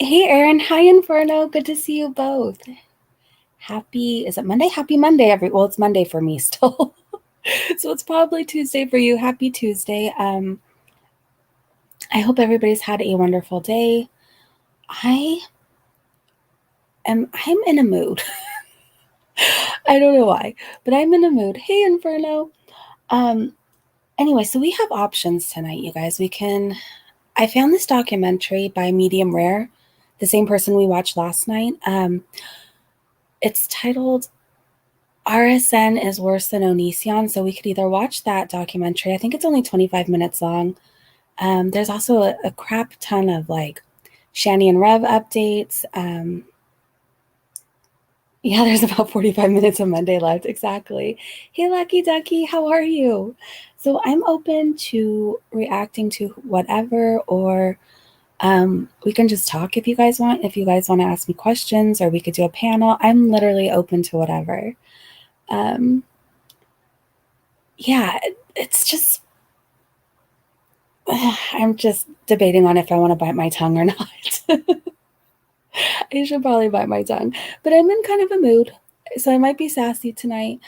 Hey, Erin. Hi, Inferno. Good to see you both. Is it Monday? Happy Monday, well, it's Monday for me still. So it's probably Tuesday for you. Happy Tuesday. I hope everybody's had a wonderful day. I'm in a mood. I don't know why, but I'm in a mood. Hey, Inferno. Um, anyway, so we have options tonight, you guys. I found this documentary by Medium Rare, the same person we watched last night. It's titled RSN is Worse Than Onision, so we could either watch that documentary. I think it's only 25 minutes long. There's also a crap ton of like Shani and Rev updates. Yeah, there's about 45 minutes of Monday left. Exactly. Hey, Lucky Ducky, how are you? So I'm open to reacting to whatever, or we can just talk if you guys want. If you guys want to ask me questions, or we could do a panel. I'm literally open to whatever. Um, yeah, it's just I'm just debating on if I want to bite my tongue or not. I should probably bite my tongue, but I'm in kind of a mood, so I might be sassy tonight.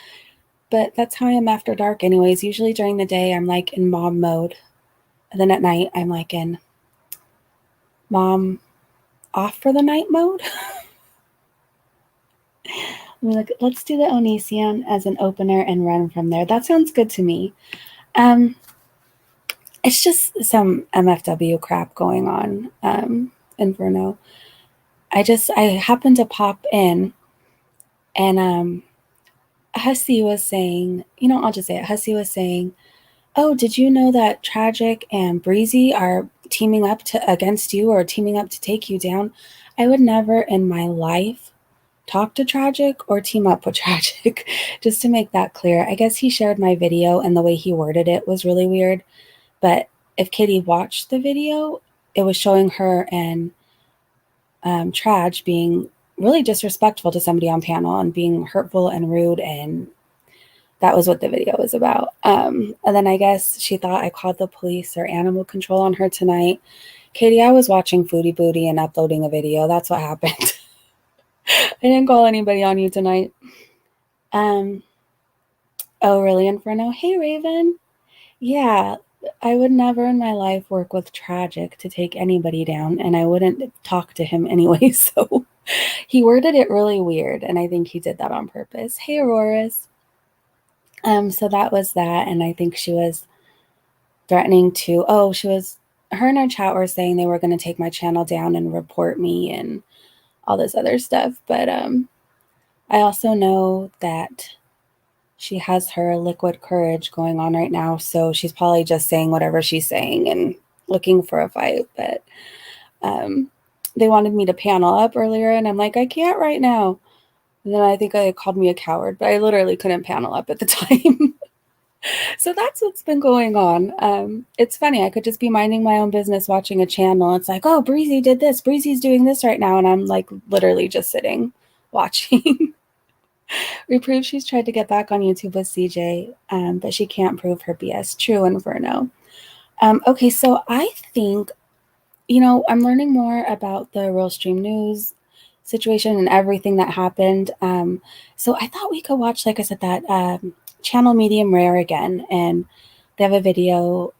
But that's how I am after dark, anyways. Usually during the day, I'm like in mom mode, and then at night, I'm like in mom off for the night mode. Let's do the Onision as an opener and run from there. That sounds good to me. Um, it's just some MFW crap going on. Inferno. I happened to pop in, and Hussy was saying, I'll just say it. Hussy was saying, "Oh, did you know that Tragic and Breezy are teaming up to against you, or teaming up to take you down?" I would never in my life talk to Tragic or team up with Tragic. Just to make that clear. I guess he shared my video, and the way he worded it was really weird. But if Katie watched the video, it was showing her and Traj being really disrespectful to somebody on panel and being hurtful and rude, and that was what the video was about. And then I guess she thought I called the police or animal control on her tonight. Katie, I was watching Foodie Booty and uploading a video. That's what happened. I didn't call anybody on you tonight. Um, oh, really, Inferno? Hey, Raven. Yeah, I would never in my life work with Tragic to take anybody down, and I wouldn't talk to him anyway, so he worded it really weird, and I think he did that on purpose. Hey, Auroras. So that was that, and I think she was threatening to, her and her chat were saying they were going to take my channel down and report me and all this other stuff, but I also know that she has her liquid courage going on right now, so she's probably just saying whatever she's saying and looking for a fight, but they wanted me to panel up earlier, and I'm like, I can't right now. And then I think they called me a coward, but I literally couldn't panel up at the time. So that's what's been going on. It's funny. I could just be minding my own business watching a channel. It's like, oh, Breezy did this. Breezy's doing this right now. And I'm like literally just sitting watching. Reprove she's tried to get back on YouTube with CJ, but she can't prove her BS. True, Inferno. Okay, so I think, I'm learning more about the RealStream news situation and everything that happened. So I thought we could watch, like I said, that channel Medium Rare again, and they have a video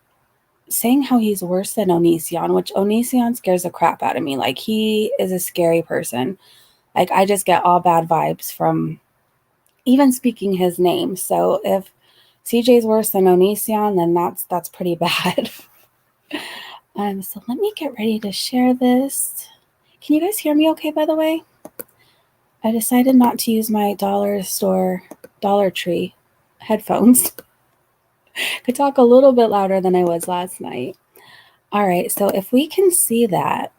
saying how he's worse than Onision, which Onision scares the crap out of me. Like, he is a scary person. Like, I just get all bad vibes from even speaking his name. So if CJ's worse than Onision, then that's pretty bad. So let me get ready to share this. Can you guys hear me okay, by the way? I decided not to use my Dollar Tree headphones. Could talk a little bit louder than I was last night. All right, so if we can see that.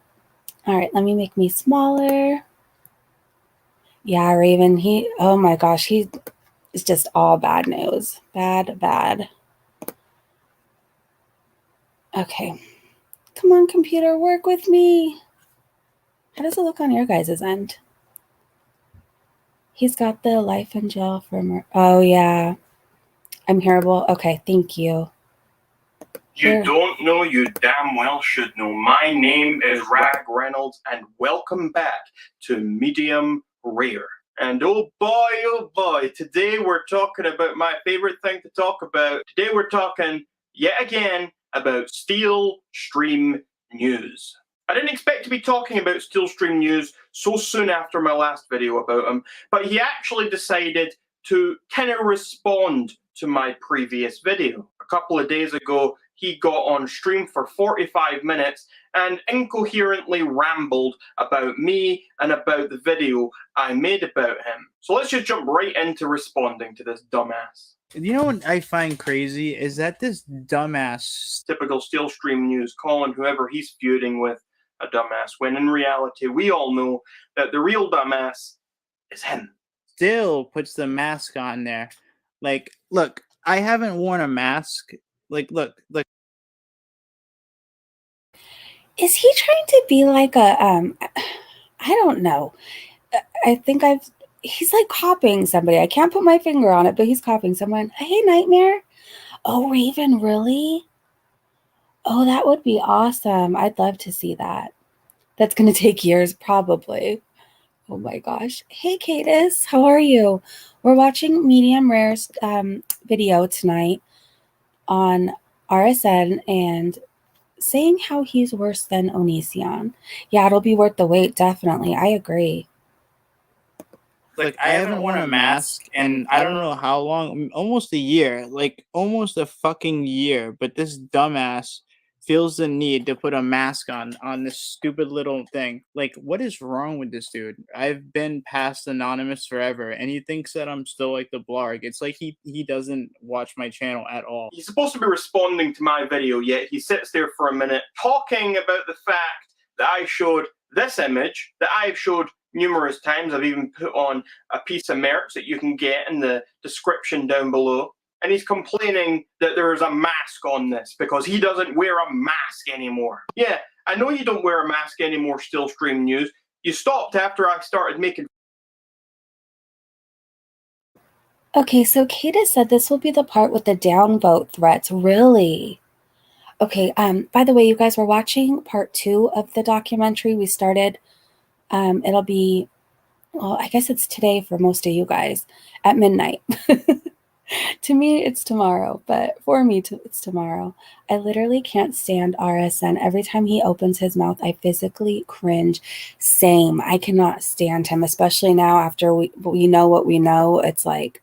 All right, let me make me smaller. Yeah, Raven, oh my gosh, he is just all bad news. Bad, bad. Okay. Come on, computer, work with me. How does it look on your guys' end? He's got the life in jail for oh yeah. I'm hearable. Okay, thank you. Here. You don't know, you damn well should know. My name is Rag Reynolds, and welcome back to Medium Rare. And oh boy, today we're talking about my favorite thing to talk about. Today we're talking, yet again, about RealStream news. I didn't expect to be talking about RealStream news so soon after my last video about him, but he actually decided to kind of respond to my previous video. A couple of days ago, he got on stream for 45 minutes and incoherently rambled about me and about the video I made about him. So let's just jump right into responding to this dumbass. You know what I find crazy is that this dumbass, typical RealStream news, calling whoever he's feuding with a dumbass, when in reality we all know that the real dumbass is him. still puts the mask on there. Like, look, I haven't worn a mask. Like, look. Is he trying to be like a, I don't know. I think he's like copying somebody. I can't put my finger on it, but he's copying someone. Hey, Nightmare. Oh, Raven, really? Oh, that would be awesome. I'd love to see that. That's going to take years, probably. Oh my gosh. Hey, Cadis, how are you? We're watching Medium Rare's video tonight on RSN and saying how he's worse than Onision. Yeah, it'll be worth the wait, definitely. I agree. Like, I haven't worn a mask and I don't know how long, almost a year, like almost a fucking year. But this dumbass feels the need to put a mask on this stupid little thing. Like, what is wrong with this dude? I've been past anonymous forever, and he thinks that I'm still like the blarg. It's like he doesn't watch my channel at all. He's supposed to be responding to my video, yet he sits there for a minute talking about the fact that I showed this image that I've showed numerous times. I've even put on a piece of merch that you can get in the description down below. And he's complaining that there is a mask on this because he doesn't wear a mask anymore. Yeah, I know you don't wear a mask anymore, RealStream news. You stopped after I started making... Okay, so Kata said this will be the part with the downvote threats. Really? Okay, by the way, you guys, were watching part 2 of the documentary. We started, it'll be, well, I guess it's today for most of you guys, at midnight. To me, it's tomorrow, but for me, it's tomorrow. I literally can't stand RSN. Every time he opens his mouth, I physically cringe. Same. I cannot stand him, especially now after we know what we know. It's like,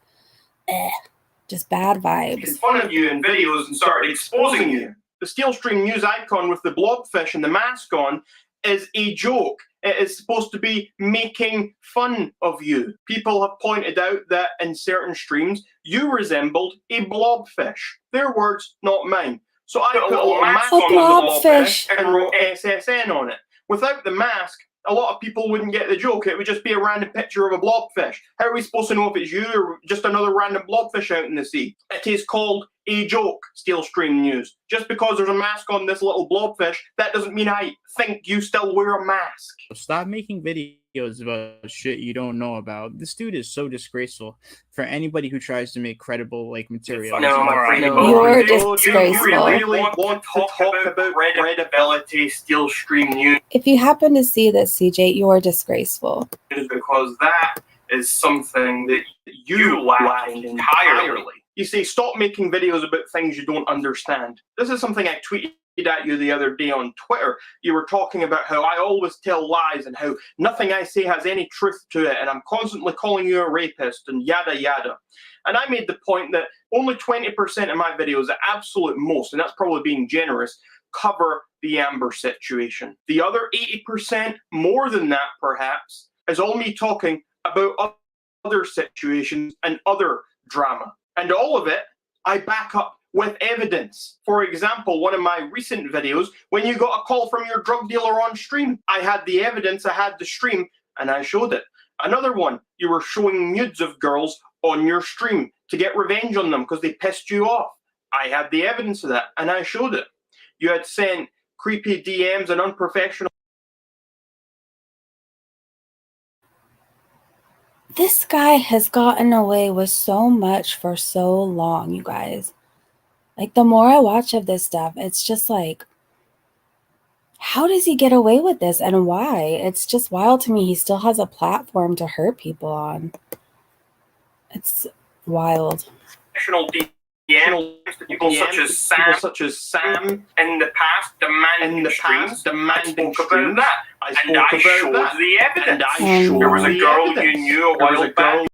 just bad vibes. In fun of you in videos and started exposing you. The RealStream news icon with the blobfish and the mask on is a joke. It is supposed to be making fun of you. People have pointed out that in certain streams, you resembled a blobfish. Their words, not mine. So I put a little mask on the blobfish and wrote SSN on it. Without the mask, a lot of people wouldn't get the joke. It would just be a random picture of a blobfish. How are we supposed to know if it's you or just another random blobfish out in the sea? It is called a joke, RealStream news. Just because there's a mask on this little blobfish, that doesn't mean I think you still wear a mask. Stop making videos about shit you don't know about. This dude is so disgraceful for anybody who tries to make credible material. You're disgraceful. You really want to talk about credibility, RealStream news? If you happen to see this, CJ, you're disgraceful. Because that is something that you lack entirely. You say, stop making videos about things you don't understand. This is something I tweeted at you the other day on Twitter. You were talking about how I always tell lies and how nothing I say has any truth to it, and I'm constantly calling you a rapist and yada yada. And I made the point that only 20% of my videos, at absolute most, and that's probably being generous, cover the Amber situation. The other 80%, more than that perhaps, is all me talking about other situations and other drama. And all of it, I back up with evidence. For example, one of my recent videos, when you got a call from your drug dealer on stream, I had the evidence, I had the stream, and I showed it. Another one, you were showing nudes of girls on your stream to get revenge on them because they pissed you off. I had the evidence of that, and I showed it. You had sent creepy DMs and unprofessional... This guy has gotten away with so much for so long, you guys. Like, the more I watch of this stuff, it's just like, how does he get away with this and why? It's just wild to me. He still has a platform to hurt people on. It's wild. People such as Sam in the past demanding streams. I spoke about that. And I showed the evidence. There was a girl you knew a while back.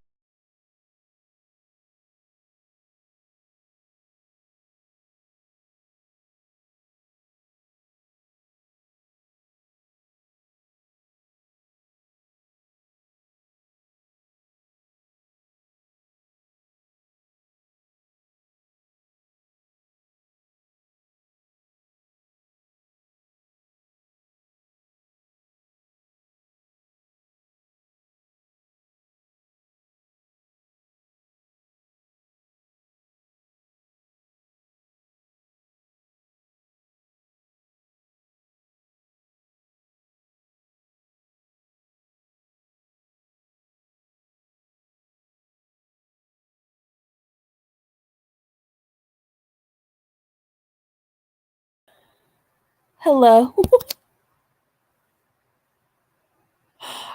Hello.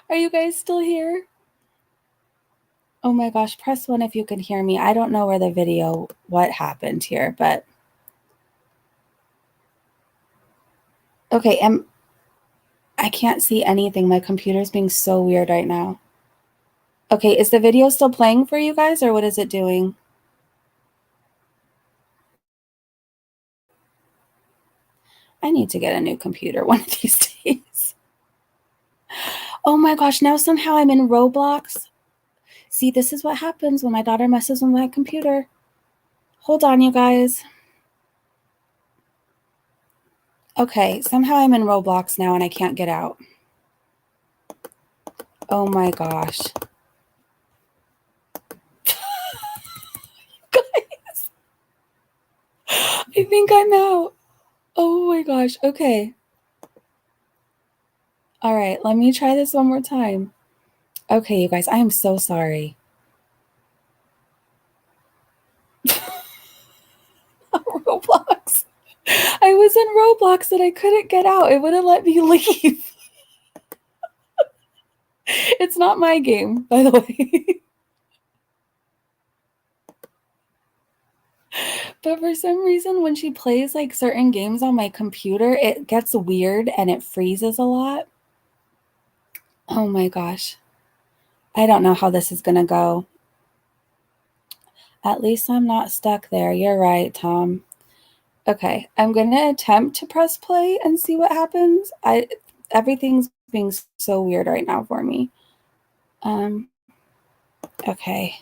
Are you guys still here? Oh my gosh, press 1 if you can hear me. I don't know where the video, what happened here, but okay, I can't see anything. My computer's being so weird right now. Okay, is the video still playing for you guys, or what is it doing? I need to get a new computer one of these days. Oh my gosh, now somehow I'm in Roblox. See, this is what happens when my daughter messes with my computer. Hold on, you guys. Okay, somehow I'm in Roblox now and I can't get out. Oh my gosh. Guys, I think I'm out. Oh my gosh, okay. All right, let me try this one more time. Okay, you guys, I am so sorry. Roblox. I was in Roblox and I couldn't get out. It wouldn't let me leave. It's not my game, by the way. But for some reason, when she plays like certain games on my computer, it gets weird and it freezes a lot. Oh my gosh. I don't know how this is going to go. At least I'm not stuck there. You're right, Tom. Okay, I'm going to attempt to press play and see what happens. Everything's being so weird right now for me. Okay.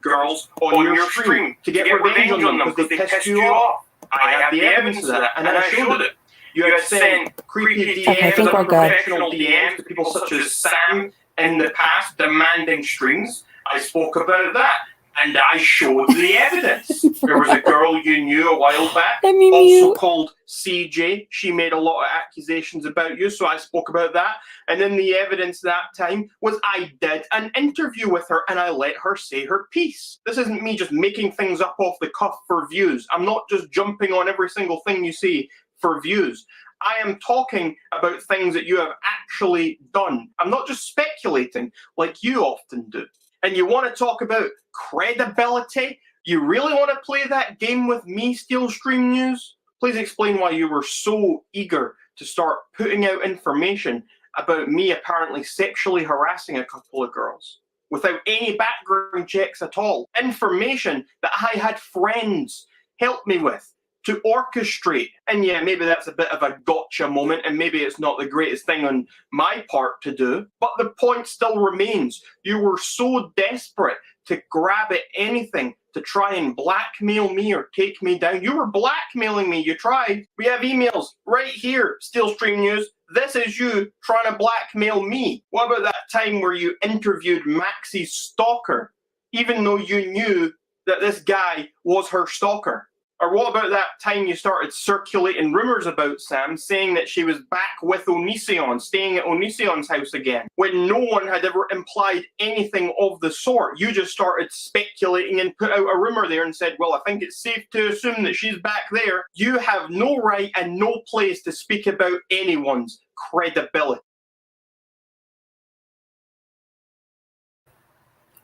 Girls on your stream to get revenge on them because they pissed you off. I have the evidence of that, and I showed it. You had sent creepy DMs and unprofessional DMs to people such as Sam in the past demanding streams. I spoke about that, and I showed the evidence. There was a girl you knew a while back, also called CJ. She made a lot of accusations about you, so I spoke about that. And then the evidence that time was I did an interview with her, and I let her say her piece. This isn't me just making things up off the cuff for views. I'm not just jumping on every single thing you see for views. I am talking about things that you have actually done. I'm not just speculating like you often do. And you want to talk about credibility? You really want to play that game with me, Steel Stream News? Please explain why you were so eager to start putting out information about me apparently sexually harassing a couple of girls without any background checks at all. Information that I had friends help me with to orchestrate. And yeah, maybe that's a bit of a gotcha moment, and maybe it's not the greatest thing on my part to do, but the point still remains. You were so desperate to grab at anything to try and blackmail me or take me down. You were blackmailing me. You tried. We have emails right here, Steel Stream News. This is you trying to blackmail me. What about that time where you interviewed Maxie's stalker, even though you knew that this guy was her stalker? Or what about that time you started circulating rumours about Sam, saying that she was back with Onision, staying at Onision's house again, when no one had ever implied anything of the sort? You just started speculating and put out a rumour there and said, well, I think it's safe to assume that she's back there. You have no right and no place to speak about anyone's credibility.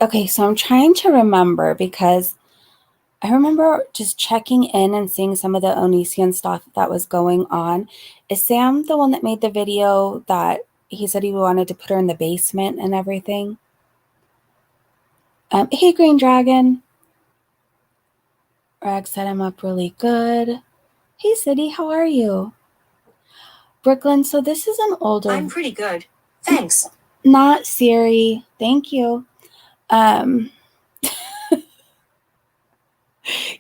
Okay, so I'm trying to remember, because I remember just checking in and seeing some of the Onision stuff that was going on. Is Sam the one that made the video that he said he wanted to put her in the basement and everything? Hey, Green Dragon. Rag set him up really good. Hey, City, how are you? Brooklyn, so this is an older... I'm pretty good. Thanks. Not Siri. Thank you.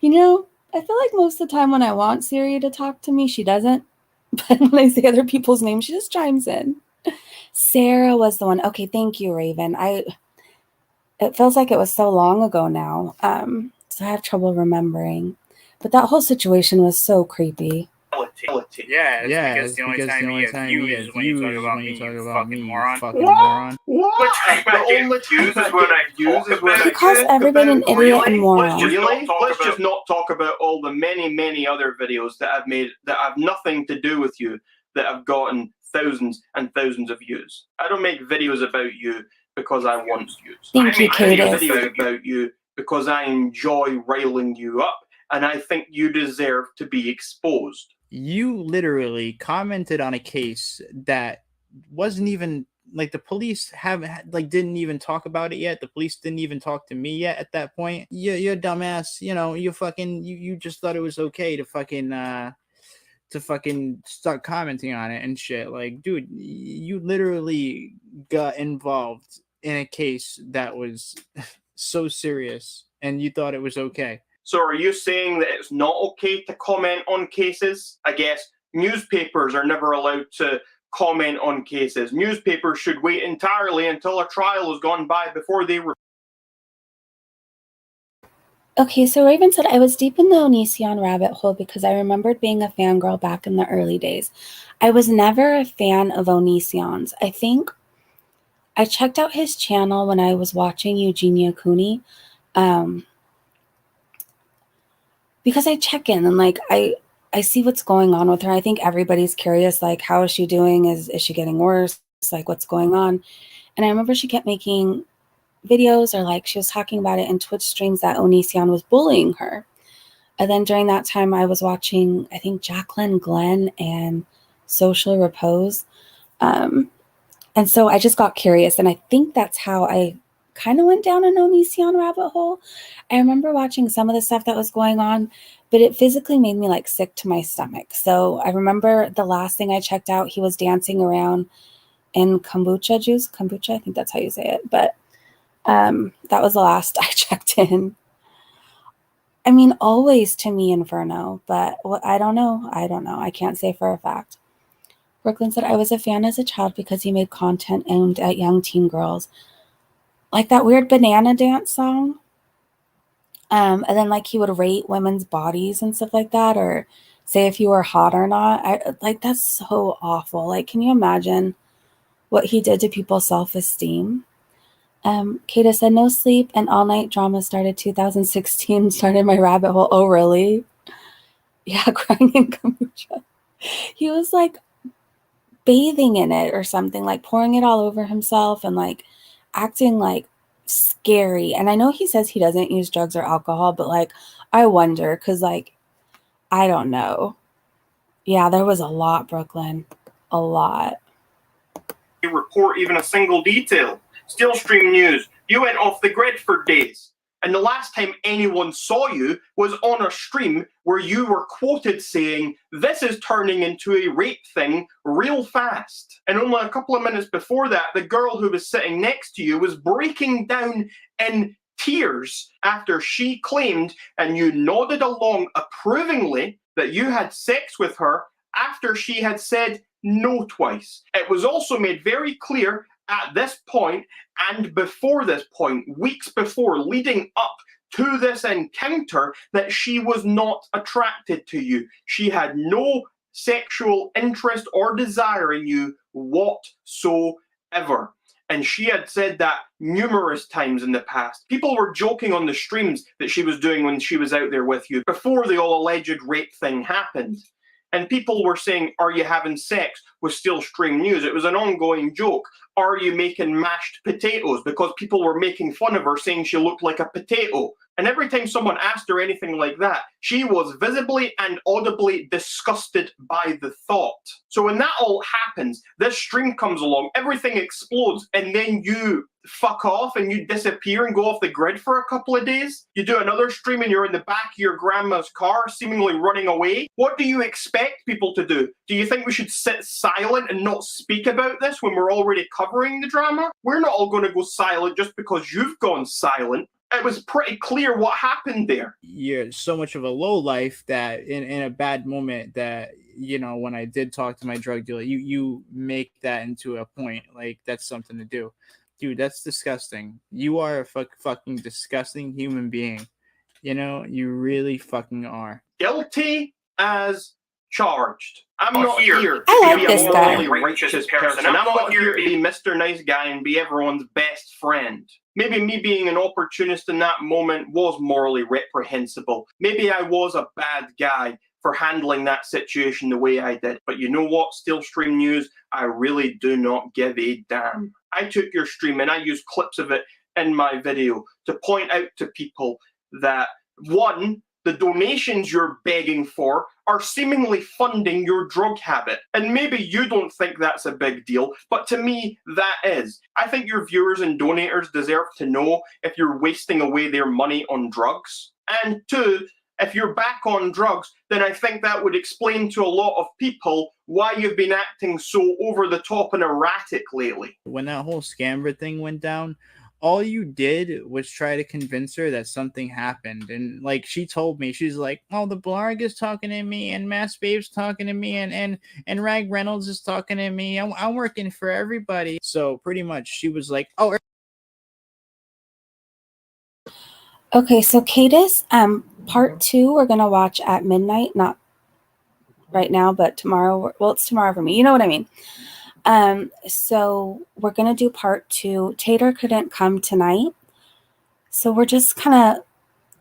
You know, I feel like most of the time when I want Siri to talk to me, she doesn't. But when I say other people's names, she just chimes in. Sarah was the one. Okay, thank you, Raven. It feels like it was so long ago now. So I have trouble remembering. But that whole situation was so creepy. Yeah, because the only time you have views is when you talk about me, you fucking moron. What? The only views is what I use is what He calls everybody an idiot and moron. Let's just not talk about all the many other videos that I've made that have nothing to do with you, that have gotten thousands and thousands of views. I don't make videos about you because I want views. Thank you, I make Katie. videos about you because I enjoy riling you up, and I think you deserve to be exposed. You literally commented on a case that wasn't even like the police didn't even talk about it yet. The police didn't even talk to me yet at that point. You're dumbass. You know, you just thought it was okay to fucking start commenting on it and shit. Like, dude, you literally got involved in a case that was so serious and you thought it was okay. So are you saying that it's not okay to comment on cases? I guess newspapers are never allowed to comment on cases. Newspapers should wait entirely until a trial has gone by before they... Okay, so Raven said, I was deep in the Onision rabbit hole because I remembered being a fangirl back in the early days. I was never a fan of Onision's. I think I checked out his channel when I was watching Eugenia Cooney. Because I check in and like I see what's going on with her. I think everybody's curious, like, how is she doing? Is she getting worse? Like, what's going on? And I remember she kept making videos, or like she was talking about it in Twitch streams that Onision was bullying her. And then during that time I was watching, I think, Jacqueline Glenn and Social Repose. And so I just got curious, and I think that's how I kind of went down an Onision rabbit hole. I remember watching some of the stuff that was going on, but it physically made me like sick to my stomach. So I remember the last thing I checked out, he was dancing around in kombucha juice. Kombucha, I think that's how you say it. But that was the last I checked in. I mean, always to me Inferno, but I don't know. I can't say for a fact. Brooklyn said, I was a fan as a child because he made content aimed at young teen girls. Like that weird banana dance song. And then like he would rate women's bodies and stuff like that, or say if you were hot or not. That's so awful. Like, can you imagine what he did to people's self-esteem? Kata said, no sleep and all night drama started 2016, started my rabbit hole. Oh, really? Yeah, crying in kombucha. He was like bathing in it or something, like pouring it all over himself and like acting like scary. And I know he says he doesn't use drugs or alcohol, but like I wonder, because like I don't know. Yeah, there was a lot, Brooklyn. A lot. Report even a single detail. RealStream news. You went off the grid for days. And the last time anyone saw you was on a stream where you were quoted saying, this is turning into a rape thing real fast. And only a couple of minutes before that, the girl who was sitting next to you was breaking down in tears after she claimed, and you nodded along approvingly, that you had sex with her after she had said no twice. It was also made very clear at this point and before this point, weeks before, leading up to this encounter that she was not attracted to you. She had no sexual interest or desire in you whatsoever. And she had said that numerous times in the past. People were joking on the streams that she was doing when she was out there with you before the all alleged rape thing happened. And people were saying, are you having sex with RealStream News? It was an ongoing joke. Are you making mashed potatoes? Because people were making fun of her, saying she looked like a potato. And every time someone asked her anything like that, she was visibly and audibly disgusted by the thought. So when that all happens, this stream comes along, everything explodes, and then you fuck off and you disappear and go off the grid for a couple of days. You do another stream and you're in the back of your grandma's car, seemingly running away. What do you expect people to do? Do you think we should sit silent and not speak about this when we're already covering the drama? We're not all going to go silent just because you've gone silent. It was pretty clear what happened there. You're so much of a lowlife that in a bad moment that, you know, when I did talk to my drug dealer, you make that into a point. Like, that's something to do. Dude, that's disgusting. You are a fucking disgusting human being. You know, you really fucking are. Guilty as charged. I'm not here I like to be this a guy. morally righteous person. I'm not here to be Mr. Nice Guy and be everyone's best friend. Maybe me being an opportunist in that moment was morally reprehensible. Maybe I was a bad guy for handling that situation the way I did. But you know what, RealStream News? I really do not give a damn. I took your stream and I used clips of it in my video to point out to people that, one, the donations you're begging for are seemingly funding your drug habit. And maybe you don't think that's a big deal, but to me, that is. I think your viewers and donators deserve to know if you're wasting away their money on drugs. And two, if you're back on drugs, then I think that would explain to a lot of people why you've been acting so over the top and erratic lately. When that whole scammer thing went down, all you did was try to convince her that something happened. And like, she told me, she's like, oh, the Blarg is talking to me, and Mass Babe's talking to me, and Rag Reynolds is talking to me. I'm working for everybody. So pretty much she was like, oh. Okay, so Cadis, part 2 we're gonna watch at midnight, not right now, but tomorrow. Well, it's tomorrow for me. You know what I mean. So we're gonna do part 2. Tater couldn't come tonight, so we're just kind of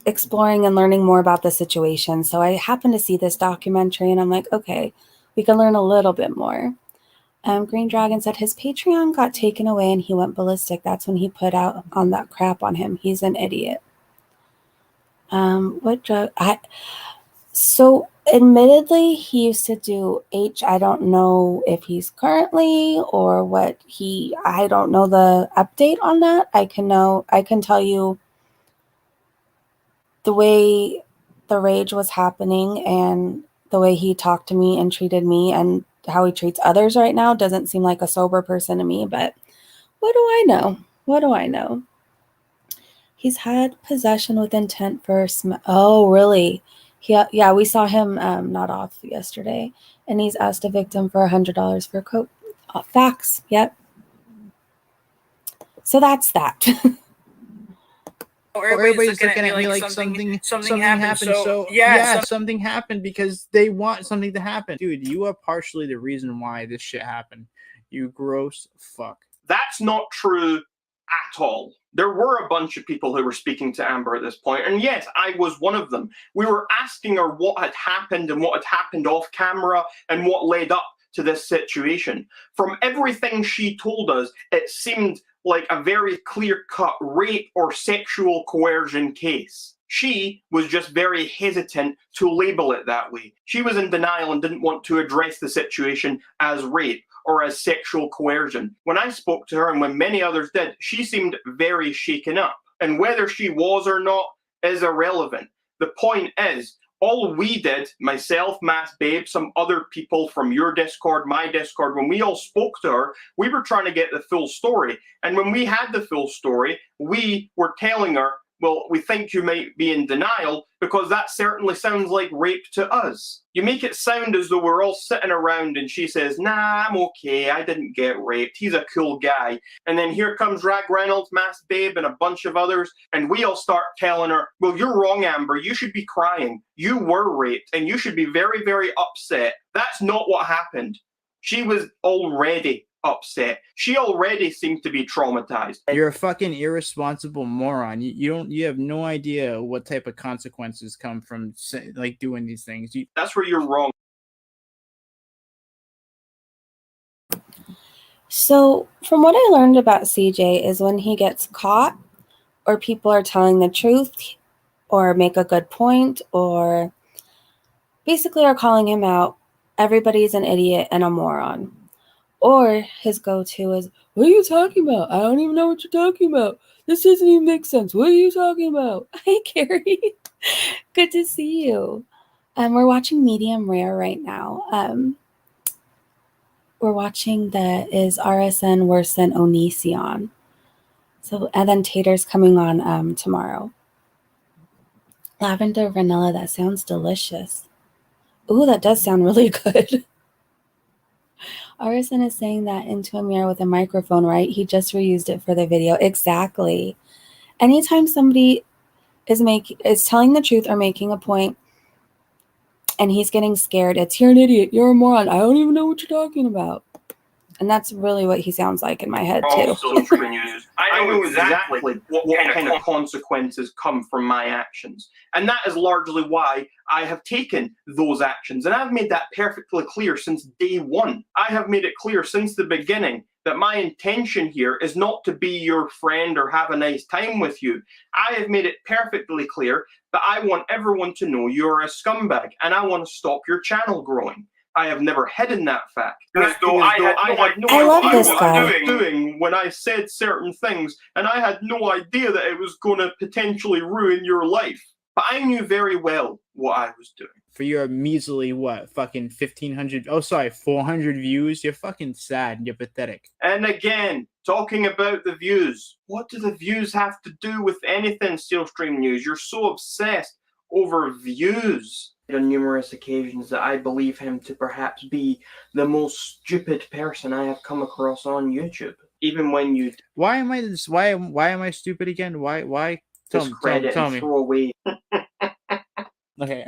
exploring and learning more about the situation. So I happened to see this documentary, and I'm like, okay, we can learn a little bit more. Green Dragon said his Patreon got taken away and he went ballistic. That's when he put out on that crap on him. He's an idiot. What drug? So admittedly, he used to do H. I don't know if he's currently or what I don't know the update on that. I can tell you the way the rage was happening and the way he talked to me and treated me and how he treats others right now doesn't seem like a sober person to me, but what do I know? What do I know? He's had possession with intent for oh, really? Yeah, we saw him not off yesterday, and he's asked a victim for $100 for coke. Facts, yep. So that's that. Everybody's looking at me like something happened. So yeah, something happened because they want something to happen. Dude, you are partially the reason why this shit happened. You gross fuck. That's not true at all. There were a bunch of people who were speaking to Amber at this point, and yes, I was one of them. We were asking her what had happened and what had happened off camera and what led up to this situation. From everything she told us, it seemed like a very clear-cut rape or sexual coercion case. She was just very hesitant to label it that way. She was in denial and didn't want to address the situation as rape or as sexual coercion. When I spoke to her, and when many others did, she seemed very shaken up. And whether she was or not is irrelevant. The point is, all we did, myself, Mass Babe, some other people from your Discord, my Discord, when we all spoke to her, we were trying to get the full story. And when we had the full story, we were telling her well, we think you might be in denial because that certainly sounds like rape to us. You make it sound as though we're all sitting around and she says, nah, I'm okay, I didn't get raped, he's a cool guy. And then here comes Rag Reynolds, Mass Babe, and a bunch of others, and we all start telling her, well, you're wrong, Amber, you should be crying. You were raped, and you should be very, very upset. That's not what happened. She was already upset. She already seemed to be traumatized. You're a fucking irresponsible moron. You have no idea what type of consequences come from like doing these things. That's where you're wrong. So, from what I learned about CJ is when he gets caught, or people are telling the truth, or make a good point, or basically are calling him out, everybody's an idiot and a moron. Or his go-to is, what are you talking about? I don't even know what you're talking about. This doesn't even make sense. What are you talking about? Hey, Carrie. Good to see you. We're watching Medium Rare right now. We're watching is RSN worse than Onision? So, and then Tater's coming on tomorrow. Lavender vanilla, that sounds delicious. Ooh, that does sound really good. Arison is saying that into a mirror with a microphone, right? He just reused it for the video. Exactly. Anytime somebody is telling the truth or making a point and he's getting scared, it's, you're an idiot, you're a moron, I don't even know what you're talking about. And that's really what he sounds like in my head, too. I know exactly what kind of consequences come from my actions. And that is largely why I have taken those actions. And I've made that perfectly clear since day one. I have made it clear since the beginning that my intention here is not to be your friend or have a nice time with you. I have made it perfectly clear that I want everyone to know you're a scumbag and I want to stop your channel growing. I have never hidden that fact. As though I had no idea what I was doing when I said certain things, and I had no idea that it was going to potentially ruin your life. But I knew very well what I was doing. For your measly, fucking 1,500, 400 views, you're fucking sad and you're pathetic. And again, talking about the views. What do the views have to do with anything, RealStream News? You're so obsessed over views. On numerous occasions that I believe him to perhaps be the most stupid person I have come across on YouTube. Even when you why am I stupid again? Why discredit tell and me. throw away. Okay.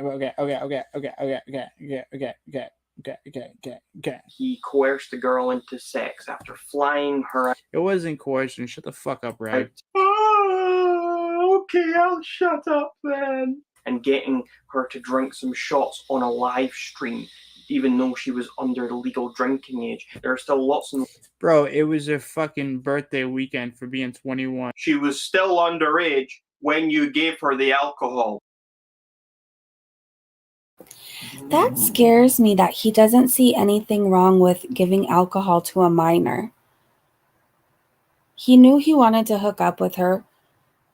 He coerced the girl into sex after flying her. It wasn't coercion. Shut the fuck up, Rag. Oh, okay, I'll shut up then. And getting her to drink some shots on a live stream, even though she was under the legal drinking age. There are still lots of... Bro, it was her fucking birthday weekend for being 21. She was still underage when you gave her the alcohol. That scares me that he doesn't see anything wrong with giving alcohol to a minor. He knew he wanted to hook up with her.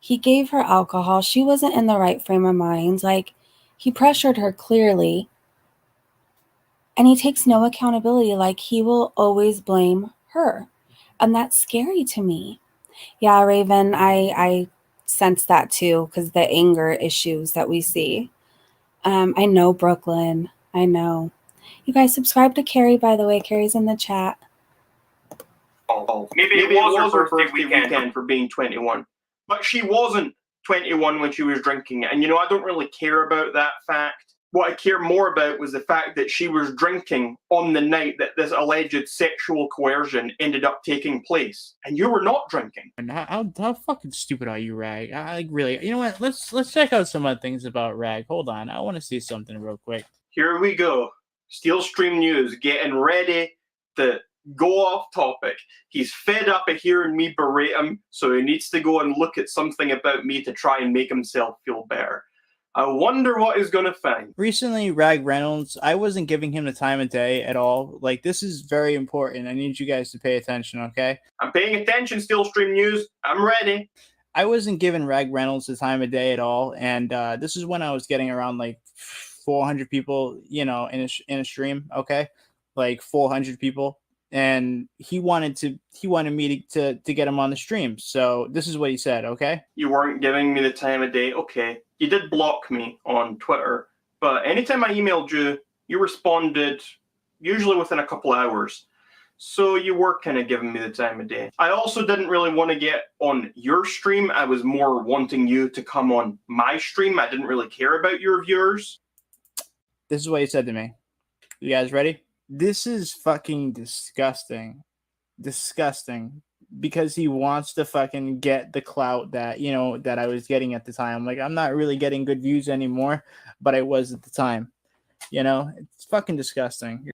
He gave her alcohol. She wasn't in the right frame of mind. Like, he pressured her clearly. And he takes no accountability. Like, he will always blame her. And that's scary to me. Yeah, Raven, I sense that too, because the anger issues that we see. I know, Brooklyn. I know. You guys subscribe to Carrie, by the way. Carrie's in the chat. Maybe it was her birthday weekend for being 21. But she wasn't 21 when she was drinking it. And, I don't really care about that fact. What I care more about was the fact that she was drinking on the night that this alleged sexual coercion ended up taking place. And you were not drinking. And how fucking stupid are you, Rag? I really... You know what? Let's check out some other things about Rag. Hold on. I want to see something real quick. Here we go. RealStream News getting ready to go off topic. He's fed up of hearing me berate him, so he needs to go and look at something about me to try and make himself feel better. I wonder what he's going to find. Recently, Rag Reynolds, I wasn't giving him the time of day at all. Like, this is very important. I need you guys to pay attention, okay? I'm paying attention, RealStream News. I'm ready. I wasn't giving Rag Reynolds the time of day at all, and this is when I was getting around, like, 400 people, in a stream, okay? Like, 400 people. and he wanted me to get him on the stream. So this is what he said. Okay. You weren't giving me the time of day. Okay. You did block me on Twitter, but anytime I emailed you, you responded usually within a couple hours. So you were kind of giving me the time of day. I also didn't really want to get on your stream. I was more wanting you to come on my stream. I didn't really care about your viewers. This is what he said to me. You guys ready? This is fucking disgusting. Disgusting. Because he wants to fucking get the clout that, you know, that I was getting at the time. Like, I'm not really getting good views anymore, but I was at the time. You know, it's fucking disgusting.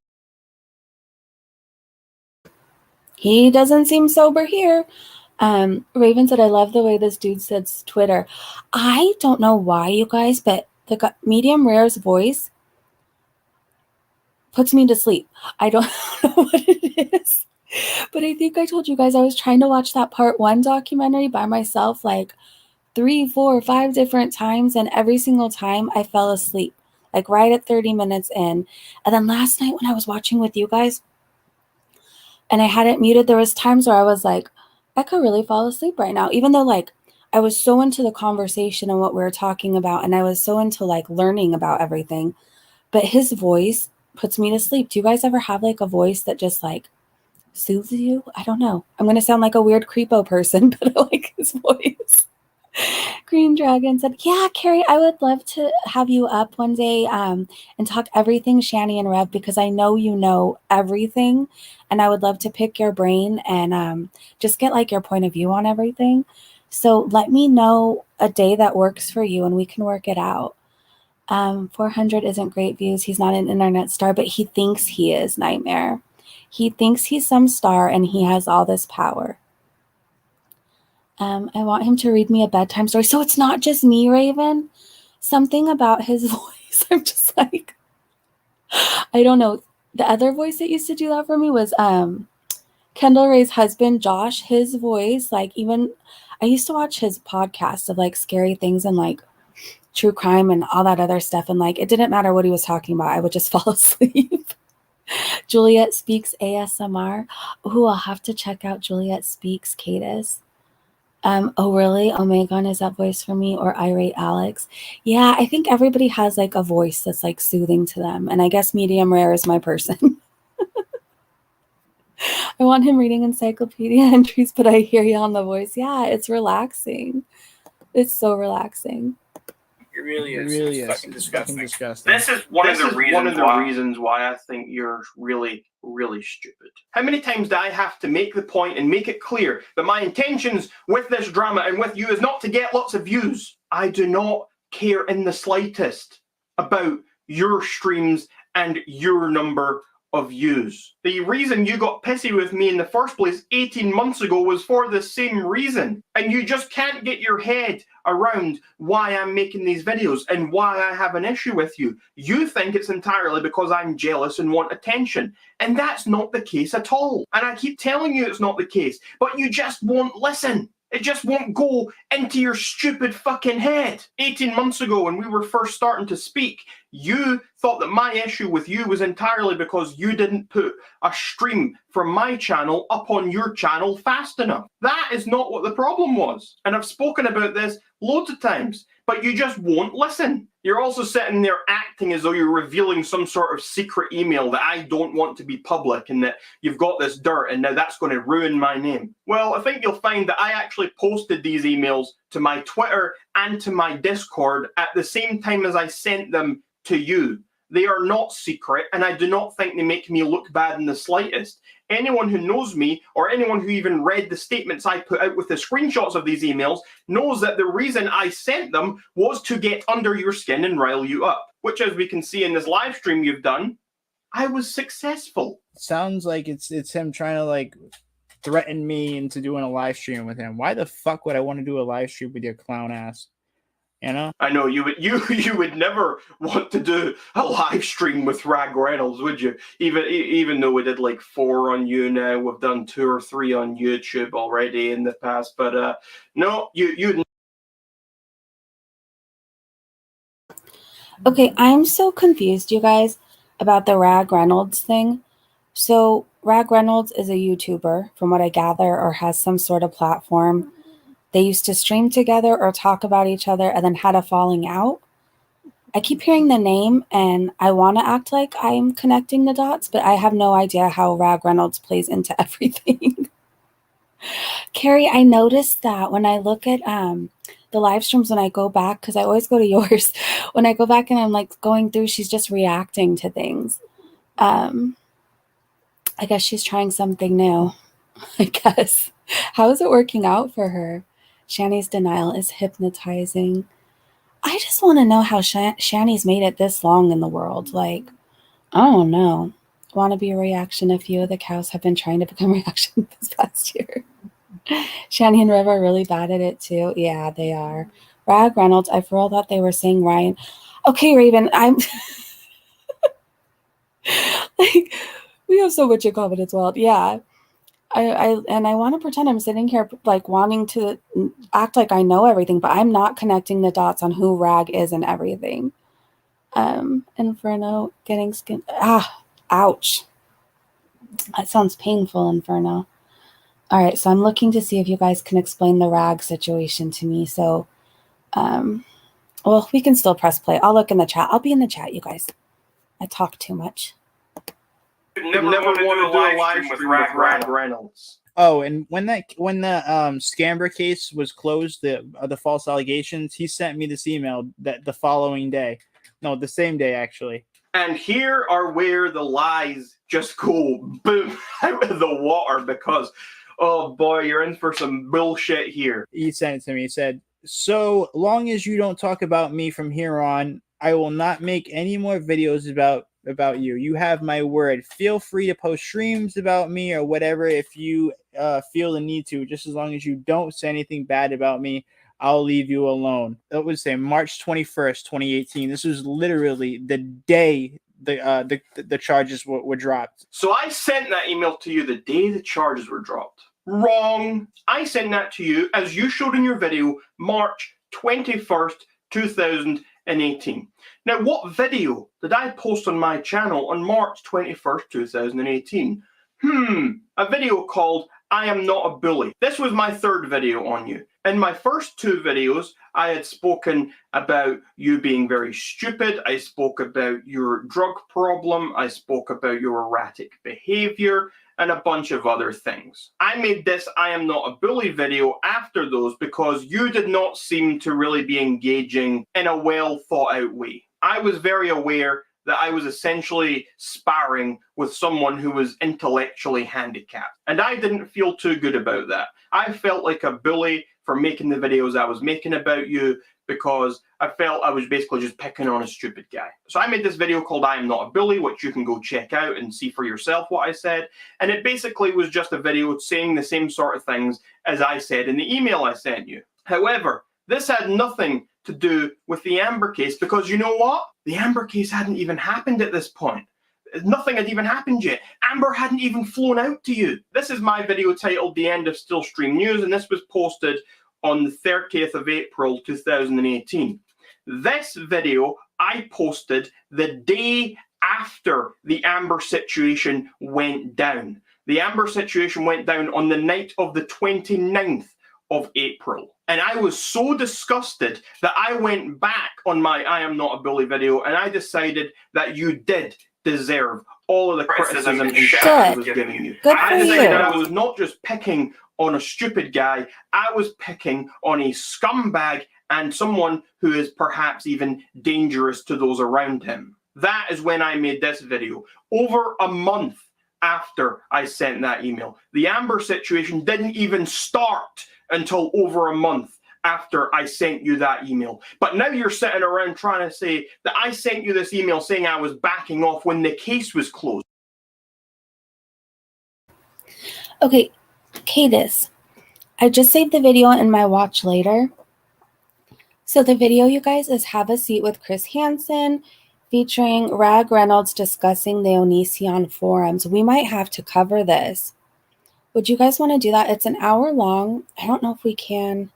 He doesn't seem sober here. Raven said, I love the way this dude says Twitter. I don't know why, you guys, but the medium rare's voice puts me to sleep. I don't know what it is, but I think I told you guys I was trying to watch that part 1 documentary by myself like 3, 4, 5 different times, and every single time I fell asleep, like right at 30 minutes in. And then last night when I was watching with you guys and I had it muted, there was times where I was like, I could really fall asleep right now, even though like I was so into the conversation and what we were talking about, and I was so into like learning about everything. But his voice puts me to sleep. Do you guys ever have like a voice that just like soothes you? I don't know. I'm going to sound like a weird creepo person, but I like his voice. Green Dragon said, yeah, Carrie, I would love to have you up one day and talk everything Shani and Rev, because I know you know everything, and I would love to pick your brain and just get like your point of view on everything. So let me know a day that works for you and we can work it out. 400 isn't great views. He's not an internet star, but he thinks he is, Nightmare. He thinks he's some star and he has all this power. I want him to read me a bedtime story. So it's not just me, Raven. Something about his voice. I'm just like, I don't know. The other voice that used to do that for me was Kendall Ray's husband, Josh. His voice, like even I used to watch his podcast of like scary things and like true crime and all that other stuff. And like, it didn't matter what he was talking about. I would just fall asleep. Juliet Speaks ASMR. Ooh, I'll have to check out Juliet Speaks Cadis. Oh, really? Omegon, is that voice for me? Or Irate Alex? Yeah, I think everybody has like a voice that's like soothing to them. And I guess medium rare is my person. I want him reading encyclopedia entries, but I hear you on the voice. Yeah, it's relaxing. It's so relaxing. It really is. It's fucking disgusting. This is one of the reasons why I think you're really, really stupid. How many times do I have to make the point and make it clear that my intentions with this drama and with you is not to get lots of views? I do not care in the slightest about your streams and your number of views. The reason you got pissy with me in the first place 18 months ago was for the same reason. And you just can't get your head around why I'm making these videos and why I have an issue with you. You think it's entirely because I'm jealous and want attention. And that's not the case at all. And I keep telling you it's not the case, but you just won't listen. It just won't go into your stupid fucking head. 18 months ago when we were first starting to speak, you thought that my issue with you was entirely because you didn't put a stream from my channel up on your channel fast enough. That is not what the problem was. And I've spoken about this loads of times, but you just won't listen. You're also sitting there acting as though you're revealing some sort of secret email that I don't want to be public and that you've got this dirt and now that's going to ruin my name. Well, I think you'll find that I actually posted these emails to my Twitter and to my Discord at the same time as I sent them to you. They are not secret, and I do not think they make me look bad in the slightest. Anyone who knows me, or anyone who even read the statements I put out with the screenshots of these emails, knows that the reason I sent them was to get under your skin and rile you up. Which, as we can see in this live stream you've done, I was successful. Sounds like it's him trying to like threaten me into doing a live stream with him. Why the fuck would I want to do a live stream with your clown ass? You know? I know you would never want to do a live stream with Rag Reynolds, would you? Even though we did like 4 on you now, we've done 2 or 3 on YouTube already in the past. But no, you. Okay, I'm so confused, you guys, about the Rag Reynolds thing. So Rag Reynolds is a YouTuber, from what I gather, or has some sort of platform. They used to stream together or talk about each other and then had a falling out. I keep hearing the name and I want to act like I'm connecting the dots, but I have no idea how Rag Reynolds plays into everything. Carrie, I noticed that when I look at the live streams, when I go back, because I always go to yours, when I go back and I'm like going through, she's just reacting to things. I guess she's trying something new. I guess. How is it working out for her? Shani's denial is hypnotizing. I just want to know how Shani's made it this long in the world. Like, I don't know. Want to be a reaction? A few of the cows have been trying to become reaction this past year. Shani and Riv are really bad at it too. Yeah, they are. Rag Reynolds, I for all thought they were saying Ryan. Okay, Raven, I'm like, we have so much in common. It's wild. Yeah. I want to pretend I'm sitting here like wanting to act like I know everything, but I'm not connecting the dots on who Rag is and everything. Inferno getting skin. Ouch. That sounds painful, Inferno. All right, so I'm looking to see if you guys can explain the Rag situation to me. So, well, we can still press play. I'll look in the chat. I'll be in the chat, you guys. I talk too much. Never want to do a live stream with Rag Reynolds. Oh, and when the Scamber case was closed, the false allegations, he sent me this email that the following day. No, the same day actually. And here are where the lies just go boom out of the water because, oh boy, you're in for some bullshit here. He sent it to me. He said, "So long as you don't talk about me from here on, I will not make any more videos about you. You have my word. Feel free to post streams about me or whatever if you feel the need to. Just as long as you don't say anything bad about me, I'll leave you alone." That was say March 21st, 2018. This was literally the day the charges were dropped. So I sent that email to you the day the charges were dropped. Wrong. I sent that to you, as you showed in your video, March 21st, 2018. Now, what video did I post on my channel on March 21st, 2018? A video called I Am Not a Bully. This was my third video on you. In my first two videos, I had spoken about you being very stupid. I spoke about your drug problem. I spoke about your erratic behavior and a bunch of other things. I made this I Am Not a Bully video after those because you did not seem to really be engaging in a well thought out way. I was very aware that I was essentially sparring with someone who was intellectually handicapped. And I didn't feel too good about that. I felt like a bully for making the videos I was making about you because I felt I was basically just picking on a stupid guy. So I made this video called I Am Not a Bully, which you can go check out and see for yourself what I said. And it basically was just a video saying the same sort of things as I said in the email I sent you. However, this had nothing to do with the Amber case because you know what? The Amber case hadn't even happened at this point. Nothing had even happened yet. Amber hadn't even flown out to you. This is my video titled The End of Still Stream News, and this was posted on the 30th of April 2018. This video I posted the day after the Amber situation went down. The Amber situation went down on the night of the 29th of April. And I was so disgusted that I went back on my I Am Not a Bully video and I decided that you did deserve all of the criticism and shit I was giving you. I decided I was not just picking on a stupid guy, I was picking on a scumbag and someone who is perhaps even dangerous to those around him. That is when I made this video, over a month after I sent that email. The Amber situation didn't even start until over a month after I sent you that email. But now you're sitting around trying to say that I sent you this email saying I was backing off when the case was closed. Okay, Cadis, I just saved the video in my watch later. So the video, you guys, is Have a Seat with Chris Hansen, featuring Rag Reynolds discussing the Onision forums. We might have to cover this. Would you guys want to do that? It's an hour long. I don't know if we can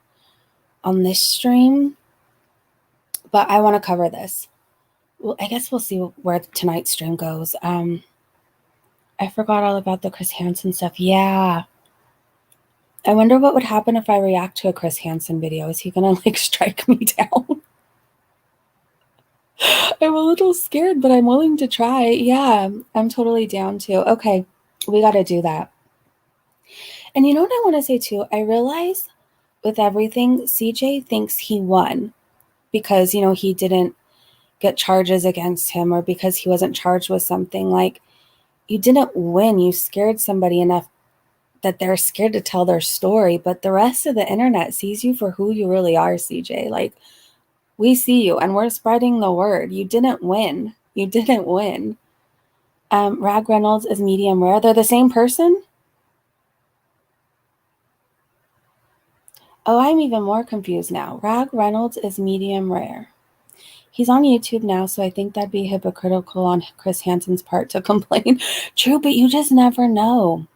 on this stream, but I want to cover this. Well, I guess we'll see where tonight's stream goes. I I forgot all about the Chris Hansen stuff. Yeah. I wonder what would happen if I react to a Chris Hansen video. Is he gonna like strike me down? I'm a little scared, but I'm willing to try. Yeah, I'm totally down to. Okay, we got to do that. And you know what I want to say too? I realize with everything, CJ thinks he won because, you know, he didn't get charges against him or because he wasn't charged with something. Like, you didn't win. You scared somebody enough that they're scared to tell their story. But the rest of the internet sees you for who you really are, CJ. Like, we see you and we're spreading the word. You didn't win. You didn't win. Rag Reynolds is medium rare. They're the same person? Oh, I'm even more confused now. Rag Reynolds is medium rare. He's on YouTube now, so I think that'd be hypocritical on Chris Hansen's part to complain. True, but you just never know.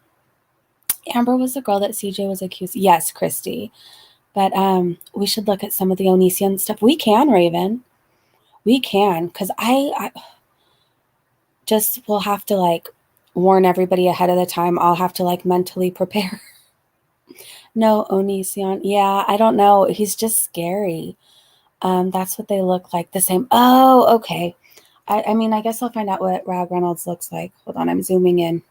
Amber was the girl that CJ was accused. Yes, Christy. But we should look at some of the Onision stuff. We can, Raven. We can, because I just will have to like warn everybody ahead of the time. I'll have to like mentally prepare. No, Onision. Yeah, I don't know. He's just scary. That's what they look like. The same. Oh, okay. I mean, I guess I'll find out what Rag Reynolds looks like. Hold on, I'm zooming in.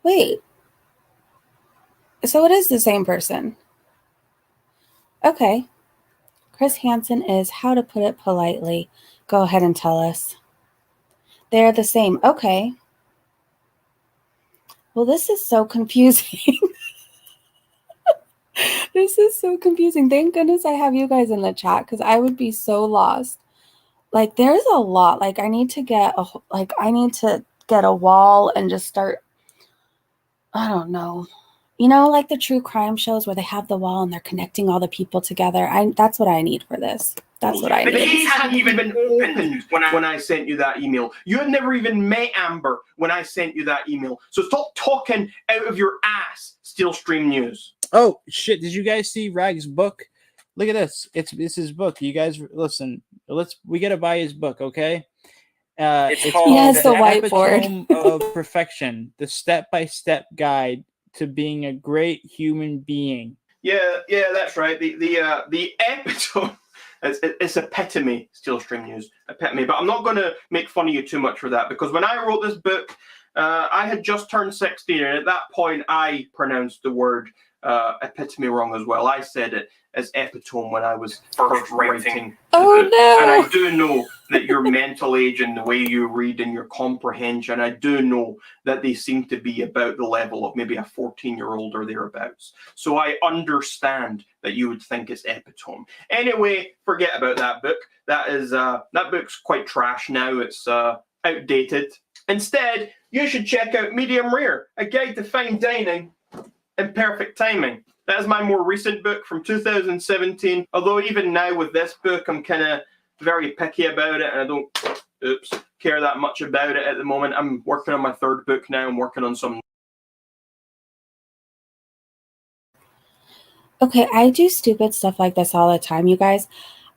Wait. So it is the same person. Okay. Chris Hansen is, how to put it politely. Go ahead and tell us. They're the same. Okay. Well, this is so confusing. This is so confusing. Thank goodness I have you guys in the chat because I would be so lost. Like, there's a lot. Like, I need to get a wall and just start, I don't know. You know, like the true crime shows where they have the wall and they're connecting all the people together. That's what I need for this. That's what I The need. case hadn't even been opened when I sent you that email. You had never even met Amber when I sent you that email. So stop talking out of your ass, SteelStream News. Oh shit! Did you guys see Rag's book? Look at this. It's his book. You guys listen. We gotta buy his book, okay? It's called Yes, the whiteboard. Epitome of Perfection: The Step-by-Step Guide to Being a Great Human Being. Yeah, that's right. The epitome. It's epitome, SteelStream News. Epitome. But I'm not going to make fun of you too much for that because when I wrote this book, I had just turned 16, and at that point, I pronounced the word epitome wrong as well. I said it as epitome when I was first writing. Oh, no. And I do know that your mental age and the way you read and your comprehension, I do know that they seem to be about the level of maybe a 14-year-old or thereabouts. So I understand that you would think it's epitome. Anyway, forget about that book. That book's quite trash now. It's outdated. Instead, you should check out Medium Rare, A Guide to Fine Dining in Perfect Timing. That is my more recent book from 2017. Although even now with this book, I'm kind of very picky about it and I don't care that much about it at the moment. I'm working on my third book now. I'm working on some. Okay, I do stupid stuff like this all the time, you guys.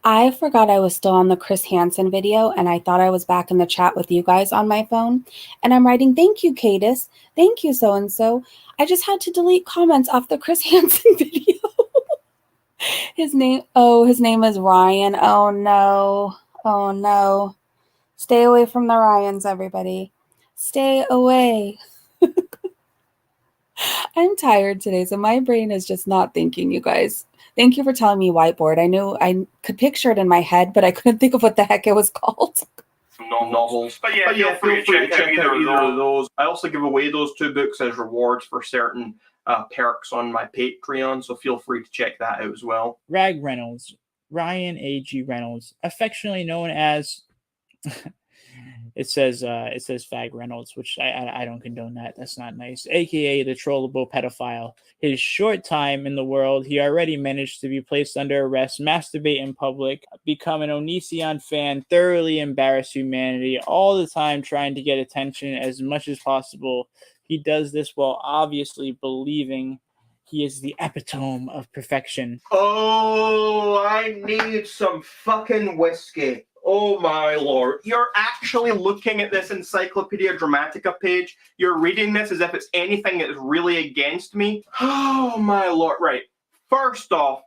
I forgot I was still on the Chris Hansen video and I thought I was back in the chat with you guys on my phone. And I'm writing, thank you, Cadis. Thank you, so-and-so. I just had to delete comments off the Chris Hansen video. His name is Ryan. Oh, no. Oh, no. Stay away from the Ryans, everybody. Stay away. I'm tired today, so my brain is just not thinking, you guys. Thank you for telling me whiteboard. I knew I could picture it in my head, but I couldn't think of what the heck it was called. Novels. But yeah, feel free to check out either of those. I also give away those two books as rewards for certain perks on my Patreon, so feel free to check that out as well. Rag Reynolds, Ryan A.G. Reynolds, affectionately known as it says Fag Reynolds, which I don't condone that. That's not nice. AKA the trollable pedophile. His short time in the world, he already managed to be placed under arrest, masturbate in public, become an Onision fan, thoroughly embarrass humanity, all the time trying to get attention as much as possible. He does this while obviously believing he is the epitome of perfection. Oh, I need some fucking whiskey. Oh my lord. You're actually looking at this Encyclopedia Dramatica page. You're reading this as if it's anything that's really against me. Oh my lord. Right. First off,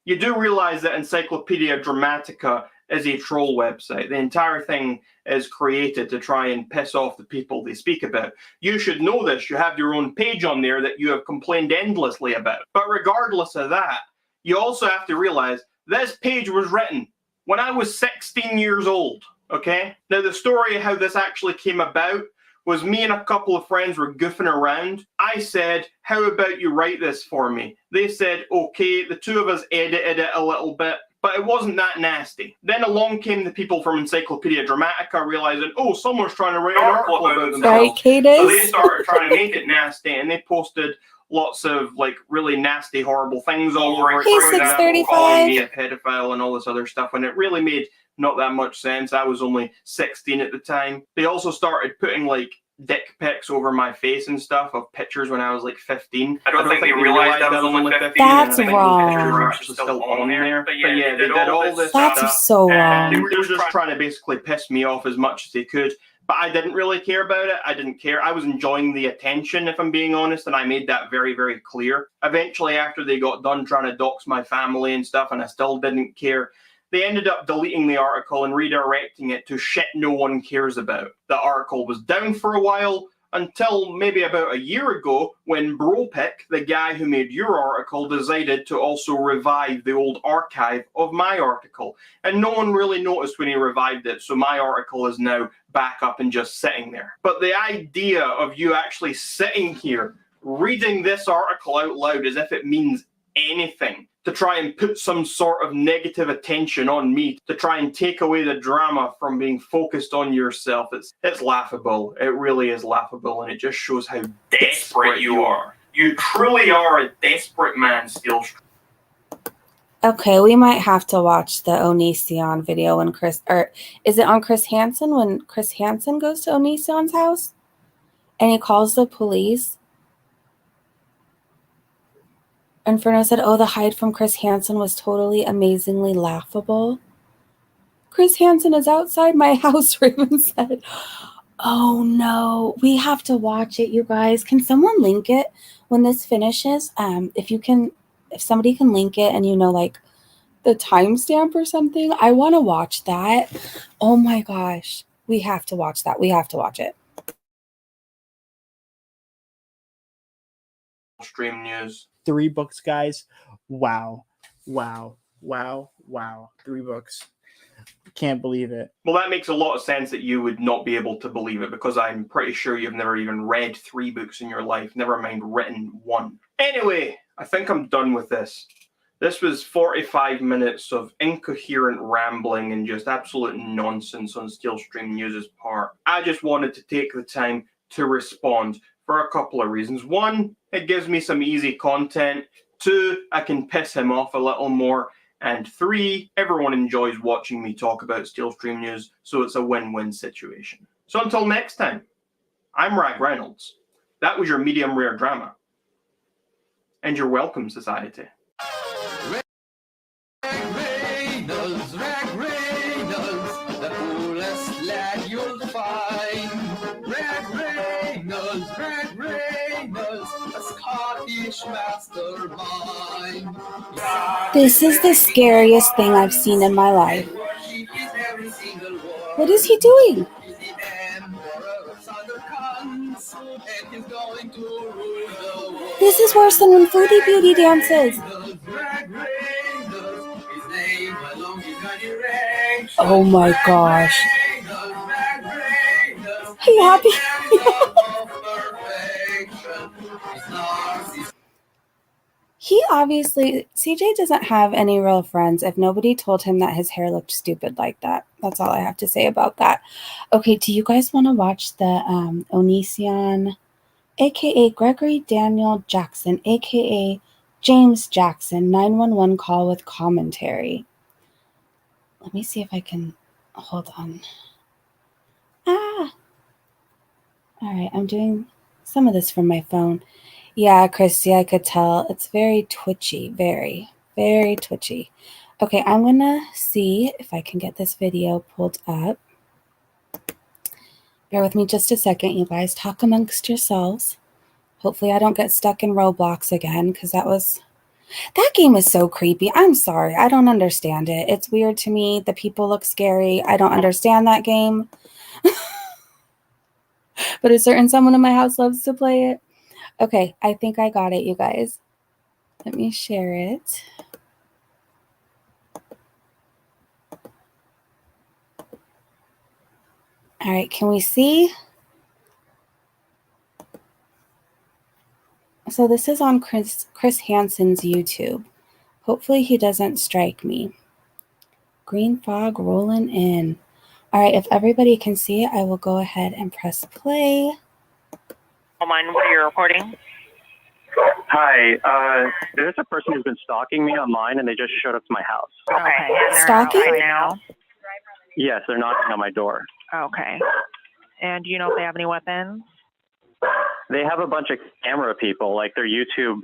you do realize that Encyclopedia Dramatica is a troll website. The entire thing is created to try and piss off the people they speak about. You should know this. You have your own page on there that you have complained endlessly about. But regardless of that, you also have to realize this page was written when I was 16 years old, okay? Now, the story of how this actually came about was me and a couple of friends were goofing around. I said, how about you write this for me? They said, okay. The two of us edited it a little bit, but it wasn't that nasty. Then along came the people from Encyclopedia Dramatica realizing, oh, someone's trying to write an article about themselves. Right, Cadis? So they started trying to make it nasty, and they posted lots of like really nasty, horrible things all over it. Hey, For example, 635. calling me a pedophile and all this other stuff, and it really made not that much sense. I was only 16 at the time. They also started putting like dick pics over my face and stuff of pictures when I was like 15. I don't think they realized I was only 15. That's and I think wrong. the pictures are actually still on there. But yeah, they did all this That's stuff. so And they wrong. were just trying to basically piss me off as much as they could. But I didn't really care about it. I didn't care. I was enjoying the attention, if I'm being honest, and I made that very, very clear. Eventually, after they got done trying to dox my family and stuff, and I still didn't care, they ended up deleting the article and redirecting it to shit no one cares about. The article was down for a while, until maybe about a year ago when BroPic, the guy who made your article, decided to also revive the old archive of my article. And no one really noticed when he revived it, so my article is now back up and just sitting there. But the idea of you actually sitting here reading this article out loud as if it means anything, to try and put some sort of negative attention on me, to try and take away the drama from being focused on yourself. It's laughable. It really is laughable, and it just shows how desperate you are. You truly are a desperate man, Steelstream. Okay, we might have to watch the Onision video when is it on Chris Hansen when Chris Hansen goes to Onision's house and he calls the police? Inferno said, oh, the hide from Chris Hansen was totally amazingly laughable. Chris Hansen is outside my house, Raven said. Oh no, we have to watch it, you guys. Can someone link it when this finishes? If somebody can link it and like the timestamp or something, I want to watch that. Oh my gosh, we have to watch that. We have to watch it. Stream news. 3 books, guys. Wow. 3 books. Can't believe it. Well, that makes a lot of sense that you would not be able to believe it, because I'm pretty sure you've never even read 3 books in your life, never mind written 1. Anyway, I think I'm done with this. This was 45 minutes of incoherent rambling and just absolute nonsense on Steelstream News' part. I just wanted to take the time to respond for a couple of reasons. 1, it gives me some easy content. 2, I can piss him off a little more. And 3, everyone enjoys watching me talk about Steelstream News, so it's a win-win situation. So until next time, I'm Rag Reynolds. That was your medium rare drama. And you're welcome, society. Rag Reynolds, the coolest lad you'll find. Rag Reynolds, a Scottish mastermind. This is the scariest thing I've seen in my life. What is he doing? This is worse than when Fruity Beauty dances. Oh my gosh. Are you happy? He obviously, CJ doesn't have any real friends if nobody told him that his hair looked stupid like that. That's all I have to say about that. Okay, do you guys want to watch the Onision, a.k.a. Gregory Daniel Jackson, a.k.a. James Jackson, 911 call with commentary? Let me see if I can, hold on. All right, I'm doing some of this from my phone. Yeah, Christy, I could tell. It's very twitchy, very, very twitchy. Okay, I'm gonna see if I can get this video pulled up. Bear with me just a second, you guys. Talk amongst yourselves. Hopefully I don't get stuck in Roblox again, because that game is so creepy. I'm sorry. I don't understand it. It's weird to me. The people look scary. I don't understand that game. But a certain someone in my house loves to play it. Okay, I think I got it, you guys. Let me share it. All right, can we see? So this is on Chris Hansen's YouTube. Hopefully he doesn't strike me. Green fog rolling in. All right, if everybody can see it, I will go ahead and press play. Mind what you're recording? Hi, there's a person who's been stalking me online, and they just showed up to my house. Okay. And they're Stalking? outside now? Yes, they're knocking on my door. Okay. And do you know if they have any weapons? They have a bunch of camera people, like they're YouTube